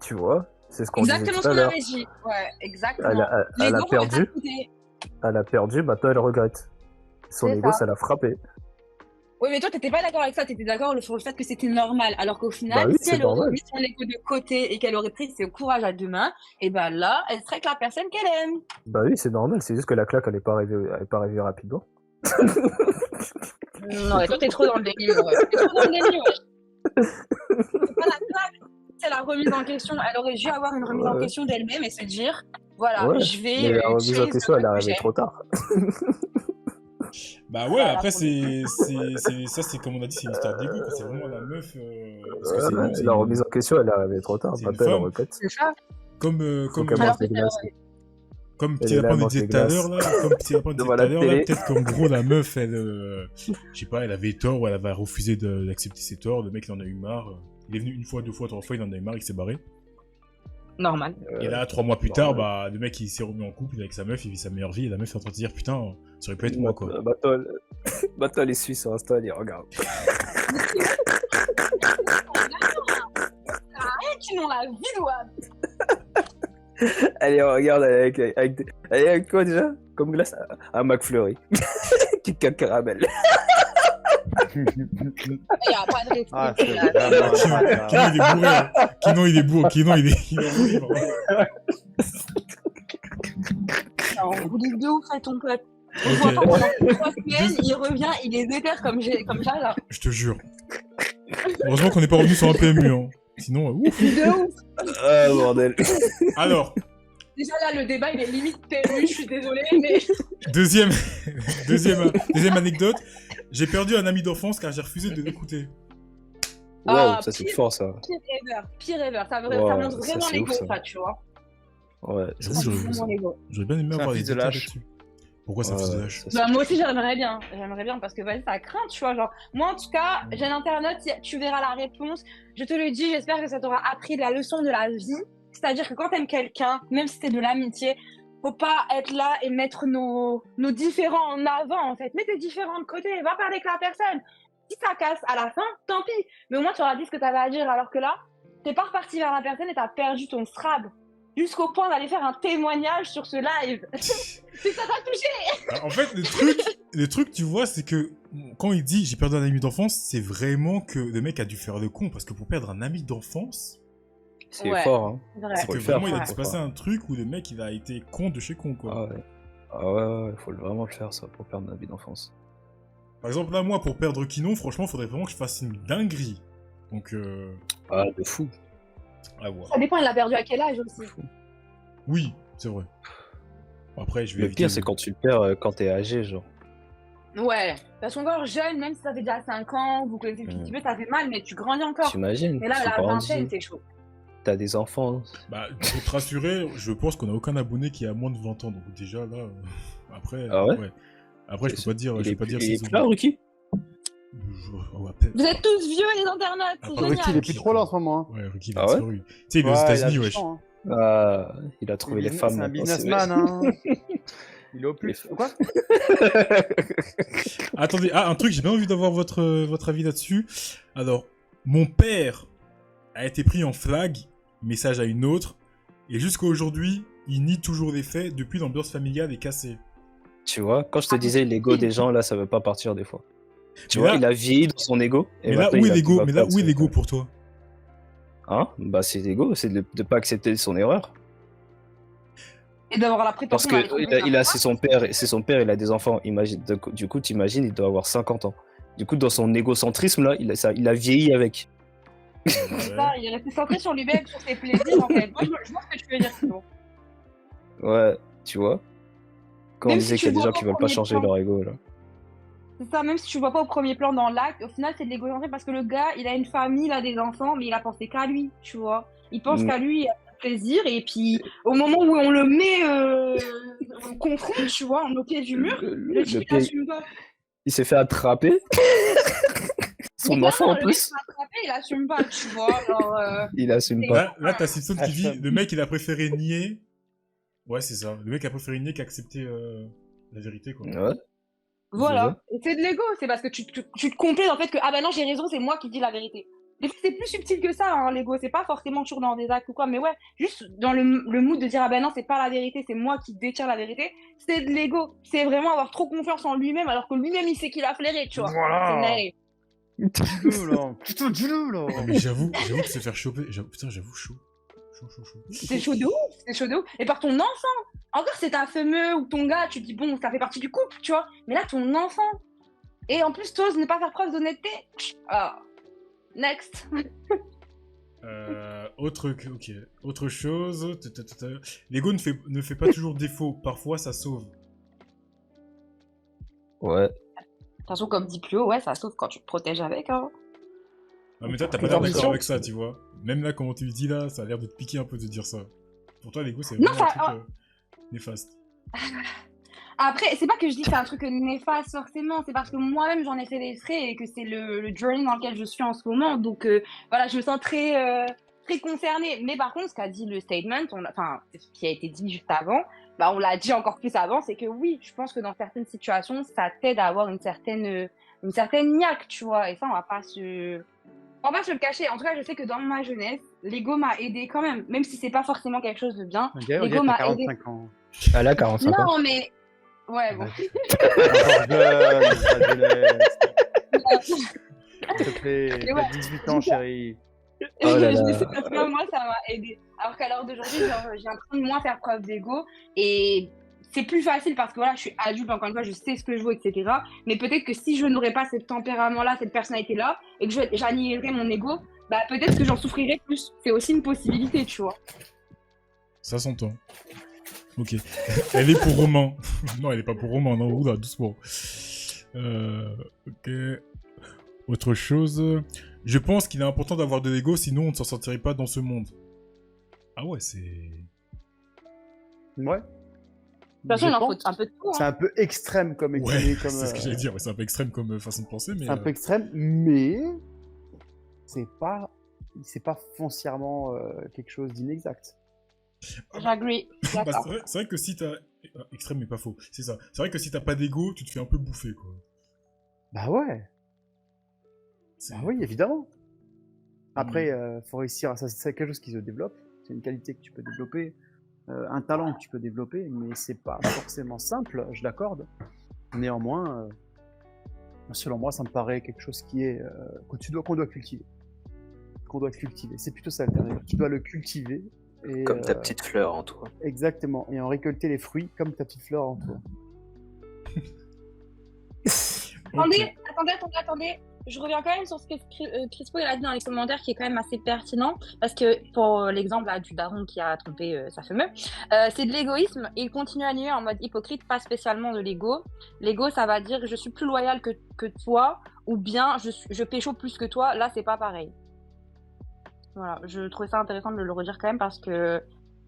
Tu vois, c'est ce qu'on disait Exactement tout ce à qu'on l'heure. avait dit. Ouais, exactement. Elle a Les deux, on va perdu, s'écouter. maintenant elle regrette. Son C'est ego, ça. ça l'a frappé. Oui, mais toi, t'étais pas d'accord avec ça, t'étais d'accord sur le fait que c'était normal. Alors qu'au final, Bah oui, si c'est elle aurait normal. mis son ego de côté et qu'elle aurait pris ses courage à deux mains, et ben là, elle serait que la personne qu'elle aime. Bah oui, c'est normal, c'est juste que la claque, elle est pas arrivée rapidement. Non, mais toi, t'es trop dans le délire. Ouais. T'es trop dans le délire, ouais. C'est pas la claque, c'est la remise en question. Elle aurait dû avoir une remise en Ouais. question d'elle-même et se dire, voilà, Ouais, je vais mais la remise en chase question, elle est le arrivée projet. trop tard. Bah ouais, Voilà, après, pour ça, c'est comme on a dit, c'est une histoire d'ego. Quoi. C'est vraiment la meuf... parce que Ouais, c'est la remise en question, elle est arrivée trop tard. c'est une Maintenant, elle femme. regrette. C'est ça. Comme, Faut qu'elle Alors mange que des glaces. comme Elle Petit est là, Lapin elle nous mange disait des tout à glaces. l'heure, là, comme Petit Lapin disait Devant tout la à l'heure, là, télé. peut-être qu'en gros, la meuf, elle, je sais pas, elle avait tort ou elle avait refusé d'accepter ses torts. Le mec, il en a eu marre. Il est venu une fois, deux fois, trois fois, il en a eu marre, il s'est barré. Normal. Et là, 3 mois plus tard, normal. bah, le mec, il s'est remis en couple il est avec sa meuf, il vit sa meilleure vie, et la meuf est en train de se dire, putain, ça aurait pu être moi, quoi. Maintenant, elle est suisse sur Insta, elle y regarde. Qui n'ont la vie, Douane. Elle y regarde, elle est avec quoi déjà? Comme glace? Un McFlurry. Kit Kat caramel. Il n'y a pas de respect. Ah, c'est là. vraiment Kinon, il est bourré. Kinon, il est en libre. Non, vous dites de ouf à ton pote. On Ok. voit pas pendant 3 semaines, il revient, il est déter comme ça là. Je te jure. Heureusement qu'on n'est pas revenu sur un PMU, hein. Sinon, ouf. De ouf. Ah, bordel. Alors, Déjà là, le débat, il est limite perdu, je suis désolée, mais... deuxième, deuxième anecdote. J'ai perdu un ami d'enfance car j'ai refusé de l'écouter. Waouh, Ah, ça c'est pire. fort ça. Pire ever. Ça Ouais, montre ça, vraiment c'est l'ego, ouf, ça. ça, tu vois. Ouais, ça J'avoue, c'est j'aurais fou voulu ça. Vraiment l'ego. J'aurais bien aimé C'est un avoir des fils de détails lâche. là-dessus. Pourquoi c'est un fils de lâche Ça, c'est Bah, moi fou. aussi, j'aimerais bien, parce que vas-y, ça craint, tu vois, genre, moi, en tout cas, j'ai l'internet, tu verras la réponse, je te le dis, j'espère que ça t'aura appris la leçon de la vie, c'est-à-dire que quand t'aimes quelqu'un, même si c'est de l'amitié, faut pas être là et mettre nos différends en avant, en fait, mets tes différends de côté, va parler avec la personne, si ça casse à la fin, tant pis, mais au moins, tu auras dit ce que t'avais à dire, alors que là, t'es pas reparti vers la personne et t'as perdu ton Scrabble, jusqu'au point d'aller faire un témoignage sur ce live, si ça t'a touché. En fait, le truc, tu vois, c'est que quand il dit j'ai perdu un ami d'enfance, c'est vraiment que le mec a dû faire le con. Parce que pour perdre un ami d'enfance, C'est Ouais. fort, hein. C'est vrai. c'est Faut que le faire, vraiment il a ouais. dû se passer un truc où le mec il a été con de chez con, quoi. Ah ouais. Ah ouais, faut vraiment le faire ça pour perdre ma vie d'enfance. Par exemple, là, moi, pour perdre Kinon, franchement, faudrait vraiment que je fasse une dinguerie. Donc, Ah, de fou. à voir. Ça dépend, il l'a perdu à quel âge aussi. Oui, c'est vrai. Bon, après, je vais Le éviter pire, c'est quand tu le perds quand t'es âgé, genre. Ouais, parce qu'encore jeune, même si ça fait déjà 5 ans, vous connaissez un petit peu, ça fait mal, mais tu grandis encore. T'imagines, Mais là, tu la grandis, vingtaine, c'est chaud. t'as des enfants. Bah, pour te rassurer, je pense qu'on a aucun abonné qui a moins de 20 ans. Donc, déjà, là, après... Ah ouais Après, je peux pas dire... Il Je est peux pas dire plus- il est s'ils plus là, ont- Ruki Ouais, peut-être. Vous êtes tous vieux, les internautes, c'est Ah, génial. Ricky, il est plus trop là en ce moment. Hein. Ouais, Ricky, il a Ah ouais disparu. Tu sais, il est aux Ouais, il a États-Unis, du wesh. champ, hein. Ah, il a trouvé les femmes. C'est un maintenant, c'est businessman, hein. Il est au plus. Les- Quoi Attendez, un truc, j'ai bien envie d'avoir votre avis là-dessus. Alors, mon père a été pris en flag, message à une autre, et jusqu'à aujourd'hui, il nie toujours les faits depuis l'ambiance familiale est cassée. Tu vois, quand je te disais l'ego des gens, là, ça veut pas partir des fois. Tu Mais vois, là- il a vieilli dans son ego. et Mais là, maintenant, où est il va- il l'ego va Mais là, perdre où est son- l'ego pour toi? Hein Bah, c'est l'ego, c'est de pas accepter son erreur. Et d'avoir la Parce prétention que d'aller trouver il a, sa c'est son père, il a des enfants. Imagine, du coup, t'imagines, il doit avoir 50 ans. Du coup, dans son égocentrisme, là, il a vieilli avec. C'est ça, il est resté centré sur lui-même, sur ses plaisirs, en fait. Moi, je vois ce que tu veux dire, sinon. Ouais, tu vois. Quand on Même disait si qu'il y a tu des vois gens pas qui au veulent pas premier changer plan. leur ego, là. C'est ça, même si tu vois pas au premier plan dans l'acte, au final, c'est de l'égocentrisme parce que le gars, il a une famille, il a des enfants, mais il a pensé qu'à lui, tu vois. Il pense Mm. qu'à lui, il a du plaisir, et puis au moment où on le met, on le confronte, tu vois, au pied du mur, le type, il pire, assume pas. il s'est fait attraper. Son Mais enfant en clairement, le mec plus. s'est attrapé, il assume pas, tu vois. Genre, Il assume pas. Là, t'as Simpson qui dit, Hashtag. le mec, il a préféré nier. Ouais, c'est ça. Le mec a préféré nier qu'accepter la vérité, quoi. Ouais. Voilà. Et c'est de l'ego, c'est parce que tu te complais en fait que, ah bah non, j'ai raison, c'est moi qui dis la vérité. Des fois, c'est plus subtil que ça, hein, l'ego. C'est pas forcément toujours dans des actes ou quoi, mais ouais, juste dans le mood de dire, ah bah non, c'est pas la vérité, c'est moi qui détiens la vérité. C'est de l'ego. C'est vraiment avoir trop confiance en lui-même, alors que lui-même, il sait qu'il a flairé, tu vois. Voilà. C'est naïf. Dis-le, là. Putain, dis-le, là. Non, mais j'avoue que se faire choper. Putain, j'avoue, chaud. Chaud. C'est chaud de ouf, c'est chaud de ouf. Et par ton enfant. Encore, c'est ta fameux ou ton gars, tu te dis, bon, ça fait partie du couple, tu vois. Mais là, ton enfant. Et en plus, t'oses ne pas faire preuve d'honnêteté. Ah. Next. Autre chose. L'ego ne fait pas toujours défaut. Parfois, ça sauve. Ouais. De toute façon, comme dit Plio, ouais, ça sauve quand tu te protèges avec, hein. Ah, mais toi, t'as pas Plus l'air d'ambition. d'accord avec ça, tu vois. Même là, comment tu le dis là, ça a l'air de te piquer un peu de dire ça. Pour toi, l'ego, c'est Non, vraiment un ça- truc néfaste. Après, c'est pas que je dis que c'est un truc néfaste forcément, c'est parce que moi-même j'en ai fait des frais et que c'est le journey dans lequel je suis en ce moment. Donc voilà, je me sens très concernée. Mais par contre, ce qu'a dit le statement, enfin, ce qui a été dit juste avant, bah, on l'a dit encore plus avant, c'est que oui, je pense que dans certaines situations, ça t'aide à avoir une certaine niaque, tu vois. Et ça, on va pas se le cacher. En tout cas, je sais que dans ma jeunesse, l'ego m'a aidé quand même si c'est pas forcément quelque chose de bien. On dirait L'ego que m'a t'as aidé. 45 ans. Elle a 45 ans. Non, mais ouais, bon. Encore jeune, ta jeunesse. S'il te plaît, Mais ouais. t'as 18 ans, chérie. Oh là Je là. sais pas, moi, ça m'a aidé. Alors qu'à l'heure d'aujourd'hui, genre, j'ai l'impression de moins faire preuve d'ego. Et c'est plus facile parce que voilà, je suis adulte, encore une fois, je sais ce que je veux, etc. Mais peut-être que si je n'aurais pas ce tempérament-là, cette personnalité-là, et que j'annihilerais mon ego, bah peut-être que j'en souffrirais plus. C'est aussi une possibilité, tu vois. Ça s'entend. Ok. Elle est pour Romain. Non, elle est pas pour Romain, non, oula, doucement. Ok. Autre chose. Je pense qu'il est important d'avoir de l'ego, sinon on ne s'en sortirait pas dans ce monde. Ah ouais, c'est... Ouais. De toute façon, il en faut un peu de tout. C'est Hein. un peu extrême comme Ouais, comme, c'est ce que j'allais dire. Ouais, c'est un peu extrême comme façon de penser, mais... c'est un peu extrême, mais c'est pas foncièrement quelque chose d'inexact. J'agree. Bah, D'accord. c'est vrai que si t'as... Extrême mais pas faux, c'est ça. C'est vrai que si t'as pas d'ego, tu te fais un peu bouffer, quoi. Bah ouais. Ah oui, évidemment. Après, faut réussir. Ça, c'est quelque chose qui se développe. C'est une qualité que tu peux développer, un talent que tu peux développer, mais c'est pas forcément simple. Je l'accorde. Néanmoins, selon moi, ça me paraît quelque chose qui est qu'on doit cultiver. Qu'on doit cultiver. C'est plutôt ça le terme. Tu dois le cultiver. Et, Comme ta petite fleur en toi. Exactement. Et en récolter les fruits comme ta petite fleur en toi. Attendez. Je reviens quand même sur ce que Crispo il a dit dans les commentaires qui est quand même assez pertinent parce que pour l'exemple là, du daron qui a trompé sa fameuse, c'est de l'égoïsme et il continue à nier en mode hypocrite, pas spécialement de l'ego. L'ego ça va dire je suis plus loyal que toi ou bien je pécho plus que toi, là c'est pas pareil. Voilà, je trouvais ça intéressant de le redire quand même parce que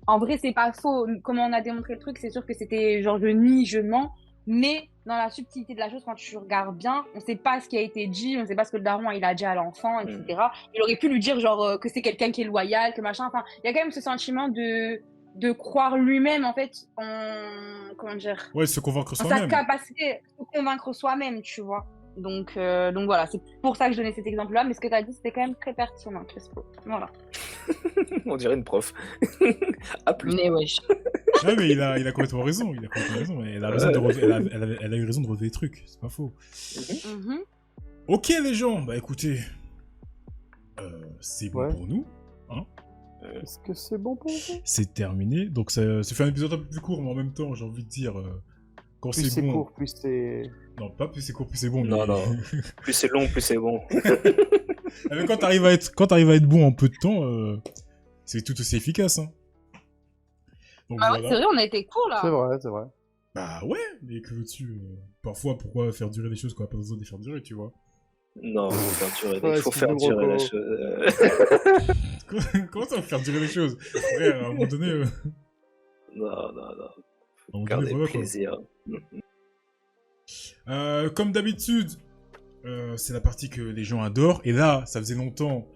en vrai c'est pas faux, comment on a démontré le truc, c'est sûr que c'était genre je nie, je mens. Mais dans la subtilité de la chose, quand tu regardes bien, on sait pas ce qui a été dit, on sait pas ce que le daron il a dit à l'enfant, etc. Il aurait pu lui dire genre que c'est quelqu'un qui est loyal, que machin. Enfin, il y a quand même ce sentiment de croire lui-même en fait en comment dire, Ouais, se convaincre en sa soi-même. capacité de se convaincre soi-même, tu vois. Donc voilà, c'est pour ça que je donnais cet exemple-là. Mais ce que tu as dit, c'était quand même très pertinent, Crespo. Voilà. On dirait une prof. À plus. Mais wesh. Ouais, mais il a complètement raison. Il a complètement raison. Elle a, raison de elle a eu raison de relever les trucs. C'est pas faux. Mhm. Ok, les gens. Bah écoutez. C'est bon Ouais. pour nous. Hein, Est-ce que c'est bon pour vous? c'est terminé. Donc ça fait un épisode un peu plus court, mais en même temps, j'ai envie de dire. Quand Plus c'est bon. court, plus c'est. Non, pas plus c'est court, plus c'est bon. Non, mais... non. Plus c'est long, plus c'est bon. mais quand t'arrives à être bon en peu de temps, c'est tout aussi efficace. Hein. Donc Ah ouais, voilà. c'est vrai, on a été court là. C'est vrai, c'est vrai. Bah ouais, mais que veux-tu parfois, pourquoi faire durer les choses qu'on a pas besoin de les faire durer, tu vois. Non, faut faire durer, Ouais, il faut faire excuse-nous, durer la Rocco. chose. Comment ça va faire durer les choses? Ouais, à un moment donné... Non. à un moment donné, Gardez voilà, quoi. plaisir. Comme d'habitude, c'est la partie que les gens adorent. Et là, ça faisait longtemps...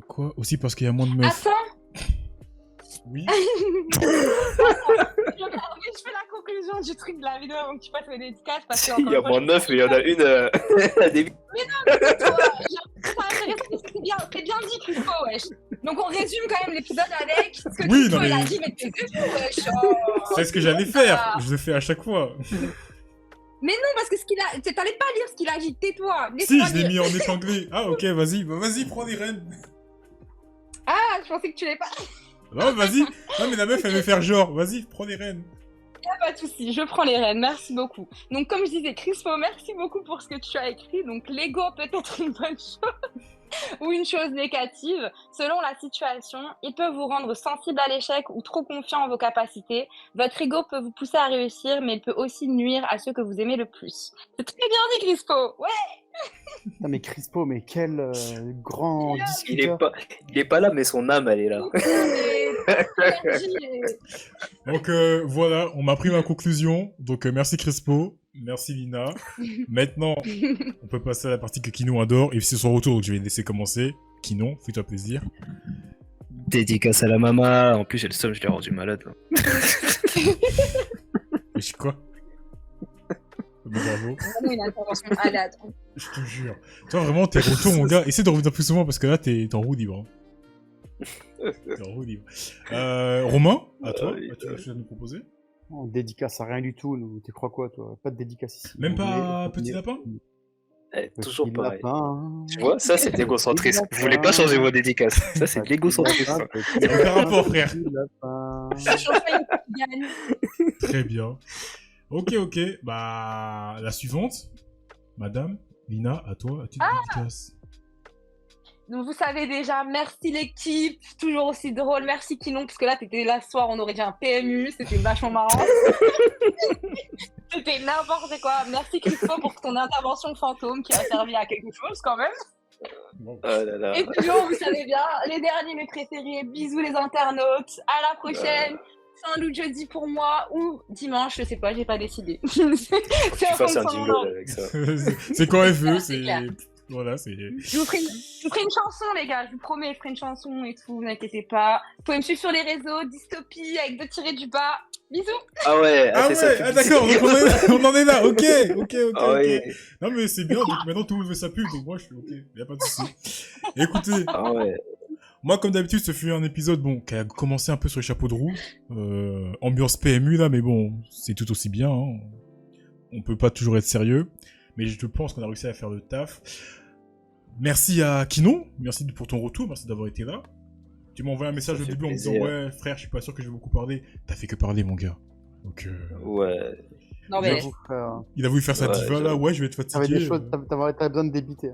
quoi? Aussi parce qu'il y a moins de meufs. Attends. Oui. Je fais la conclusion du truc de la vidéo avant que tu fasses les dédicaces parce que Il y a moins de neuf, mais il y en a une à des... C'est bien dit, Crispo, wesh. Donc on résume quand même l'épisode avec ce que Oui, Crispo non, mais- il a dit, mais t'es deux, wesh. Oh. C'est ce que j'allais faire. Je le fais à chaque fois. Mais non, parce que ce qu'il a... T'allais pas lire ce qu'il a dit, tais-toi. Si, Laisse-moi je l'ai lire. mis en épinglé. Ah, ok, vas-y. Bah, vas-y, prends les rênes. Ah, je pensais que tu l'avais pas. Non, vas-y. Non, mais la meuf, elle veut faire genre. Vas-y, prends les rênes. Pas de soucis, je prends les rênes, merci beaucoup. Donc comme je disais, Crispo, merci beaucoup pour ce que tu as écrit. Donc l'ego peut être une bonne chose ou une chose négative, selon la situation. Il peut vous rendre sensible à l'échec ou trop confiant en vos capacités. Votre ego peut vous pousser à réussir, mais il peut aussi nuire à ceux que vous aimez le plus. C'est très bien dit, Crispo. Ouais. Non mais Crispo, mais quel grand Il est discuteur. pas là, mais son âme, elle est là. Donc voilà, on m'a pris ma conclusion. Donc merci Crespo, merci Lina. Maintenant, on peut passer à la partie que Kinon adore. Et c'est son retour, donc je vais le laisser commencer. Kinon, fais-toi plaisir. Dédicace à la maman. En plus, j'ai le seum, je l'ai rendu malade. Là. Mais je quoi? Mais bravo, Vraiment une intervention aléatoire. je te jure. Toi vraiment, t'es retour mon gars. Essaie de revenir plus souvent parce que là, t'es en roue libre. Hein. T'es en roue libre. Romain, à toi, oui, as-tu quelque chose à nous proposer? On dédicace à rien du tout, nous. Tu crois quoi, toi? Pas de dédicace ici. Même On pas est- Petit Lapin? Toujours Petit pareil. lapin. Tu vois, ça, c'est l'égocentrisme. Vous voulez pas changer vos dédicaces. Ça, c'est de l'égocentrisme. C'est aucun rapport, frère. Petit lapin. Champagne qui gagne. Très bien. Ok. Bah, la suivante. Madame, Lina, à toi, à titre de dédicace. Donc, vous savez déjà, merci l'équipe, toujours aussi drôle. Merci Kinon, parce que là, t'étais là ce soir, on aurait dit un PMU, c'était vachement marrant. C'était n'importe quoi. Merci Christophe pour ton intervention fantôme qui a servi à quelque chose quand même. Oh là là. Et toujours, vous savez bien, les derniers, mes préférés. Bisous les internautes. À la prochaine. Fin d'août jeudi pour moi ou dimanche, je sais pas, j'ai pas décidé. C'est Tu en fasses un fonction de mon jingle envie. avec ça. C'est quand elle veut, C'est c'est... clair. Voilà, c'est... Je vous ferai une chanson, les gars. Je vous promets, je ferai une chanson et tout. Vous inquiétez pas. Vous pouvez me suivre sur les réseaux. Dystopie avec 2 tirés du bas. Bisous. Ah ouais, Ah fait sa ouais, d'accord, donc on en est là, ok. Ah oui. Non mais c'est bien, donc maintenant tout le monde veut sa pub, donc moi je suis ok, y a pas de souci. Écoutez, Ah ouais. moi comme d'habitude ce fut un épisode bon qui a commencé un peu sur les chapeaux de roue, ambiance PMU là, mais bon c'est tout aussi bien, hein. On peut pas toujours être sérieux, mais je pense qu'on a réussi à faire le taf. Merci à Kinon, merci pour ton retour, merci d'avoir été là. Tu m'as envoyé un message au fait début en me disant plaisir. ouais frère je suis pas sûr que je vais beaucoup parler, t'as fait que parler mon gars. Donc Ouais. Non mais J'avoue, frère. il a voulu faire sa Ouais, diva là, j'avoue. ouais je vais être T'avais fatigué. des choses, t'avais besoin de débiter.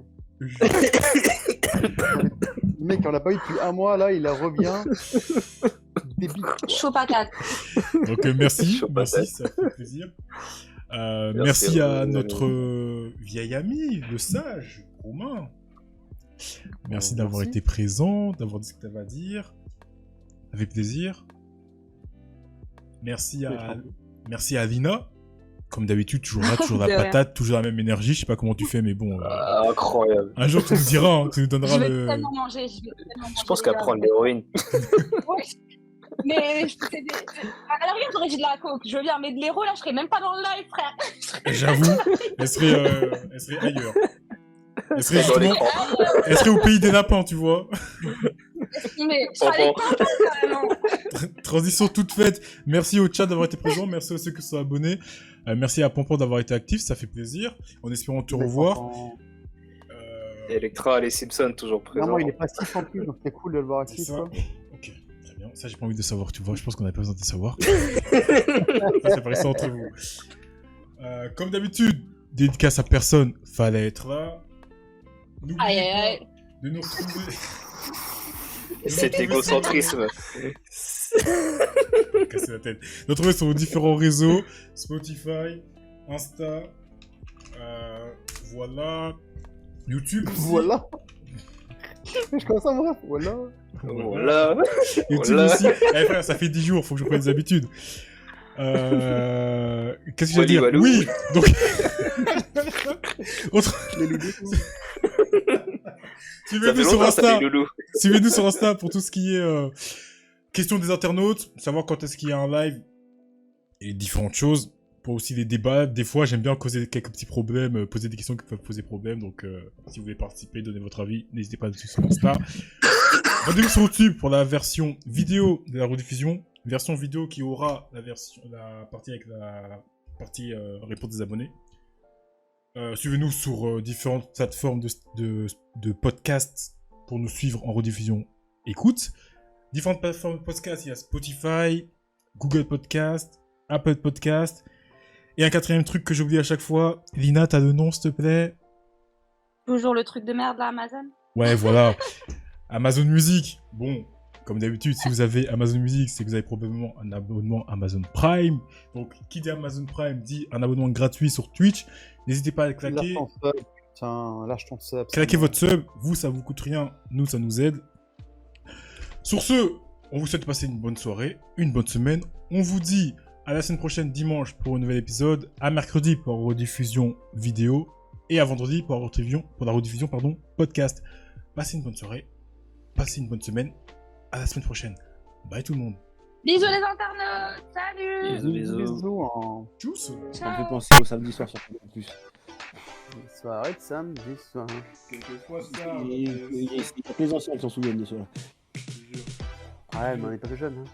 Le mec, on l'a pas eu depuis un mois, là, il revient. Il débite. quoi. chaud patate. Donc merci, Chaud merci, patate. ça fait plaisir. Merci, Merci à Romain. notre vieil ami, le sage, Romain. Merci d'avoir Merci. été présent, d'avoir dit ce que tu avais à dire. Avec plaisir. Merci à Lina. Comme d'habitude, toujours là, toujours la De rien. patate, toujours la même énergie. Je sais pas comment tu fais, mais bon. Ah, incroyable. Un jour, tu nous diras, hein, tu nous Je donneras vais le. tellement manger. Je Je pense qu'à prendre l'héroïne. Ouais. Mais à la rigueur, j'aurais dit de la coke. Je veux bien, mais de l'héros, là, je serais même pas dans le live, frère. J'avoue, elle serait ailleurs. Elle serait, Dans justement- l'écran. elle serait au pays des lapins, tu vois. Mais je serais allée pas carrément. Transition toute faite. Merci au chat d'avoir été présent. Merci à ceux qui sont abonnés. Merci à Pompon d'avoir été actif. Ça fait plaisir. En espérant te revoir. Electra, les Simpsons, toujours présents. Non, il est passif en plus, donc c'est cool de le voir C'est actif. ça. quoi. Ok, très bien. Ça, j'ai pas envie de savoir. Tu vois, je pense qu'on n'a pas besoin de savoir. Ça, c'est ça entre vous. Comme d'habitude, dédicace à personne. Fallait être là. Aïe, N'oubliez aïe, aïe. pas de nous retrouver. Cet égocentrisme. Casser la tête. Nous retrouver sur nos différents réseaux, Spotify, Insta, voilà, YouTube. aussi. Voilà. Je commence à me ref. Voilà. Voilà. YouTube Voilà. aussi. Eh frère, ça fait 10 jours, faut que je prenne des habitudes. Qu'est-ce que j'allais dire? Walou, walou. Oui, donc... Les loulous. Ça Suivez-nous fait sur longtemps, ça Insta. fait loulou. Suivez-nous sur Insta pour tout ce qui est question des internautes, savoir quand est-ce qu'il y a un live et différentes choses. Pour aussi les débats, des fois j'aime bien causer quelques petits problèmes, poser des questions qui peuvent poser problème. Donc si vous voulez participer, donner votre avis, n'hésitez pas à nous suivre sur Insta. Rendez-vous sur YouTube pour la version vidéo de la rediffusion. Version vidéo qui aura la partie avec la partie réponse des abonnés. Suivez-nous sur différentes plateformes de podcasts pour nous suivre en rediffusion écoute. Différentes plateformes de podcasts, il y a Spotify, Google Podcast, Apple Podcast. Et un quatrième truc que j'oublie à chaque fois. Lina, t'as le nom, s'il te plaît? Toujours le truc de merde, là, Amazon. Ouais, voilà. Amazon Music. Bon, comme d'habitude, si vous avez Amazon Music, c'est que vous avez probablement un abonnement Amazon Prime. Donc, qui dit Amazon Prime dit un abonnement gratuit sur Twitch. N'hésitez pas à le claquer. Lâche ton sub. Putain, lâche ton sub. Claquez votre sub. Vous, ça vous coûte rien. Nous, ça nous aide. Sur ce, on vous souhaite de passer une bonne soirée, une bonne semaine. On vous dit à la semaine prochaine, dimanche, pour un nouvel épisode. À mercredi pour la rediffusion vidéo. Et à vendredi pour la rediffusion, podcast. Passez une bonne soirée. Passez une bonne semaine. À la semaine prochaine. Bye tout le monde. Bisous les internautes. Salut. Bisous en Tchuss. Ça me fait Ciao. penser au samedi soir sur Canal+. soirée de samedi soir. Quelquefois ça. Et les anciens qui s'en souviennent de cela. Ouais, mais on est pas que jeunes. Hein.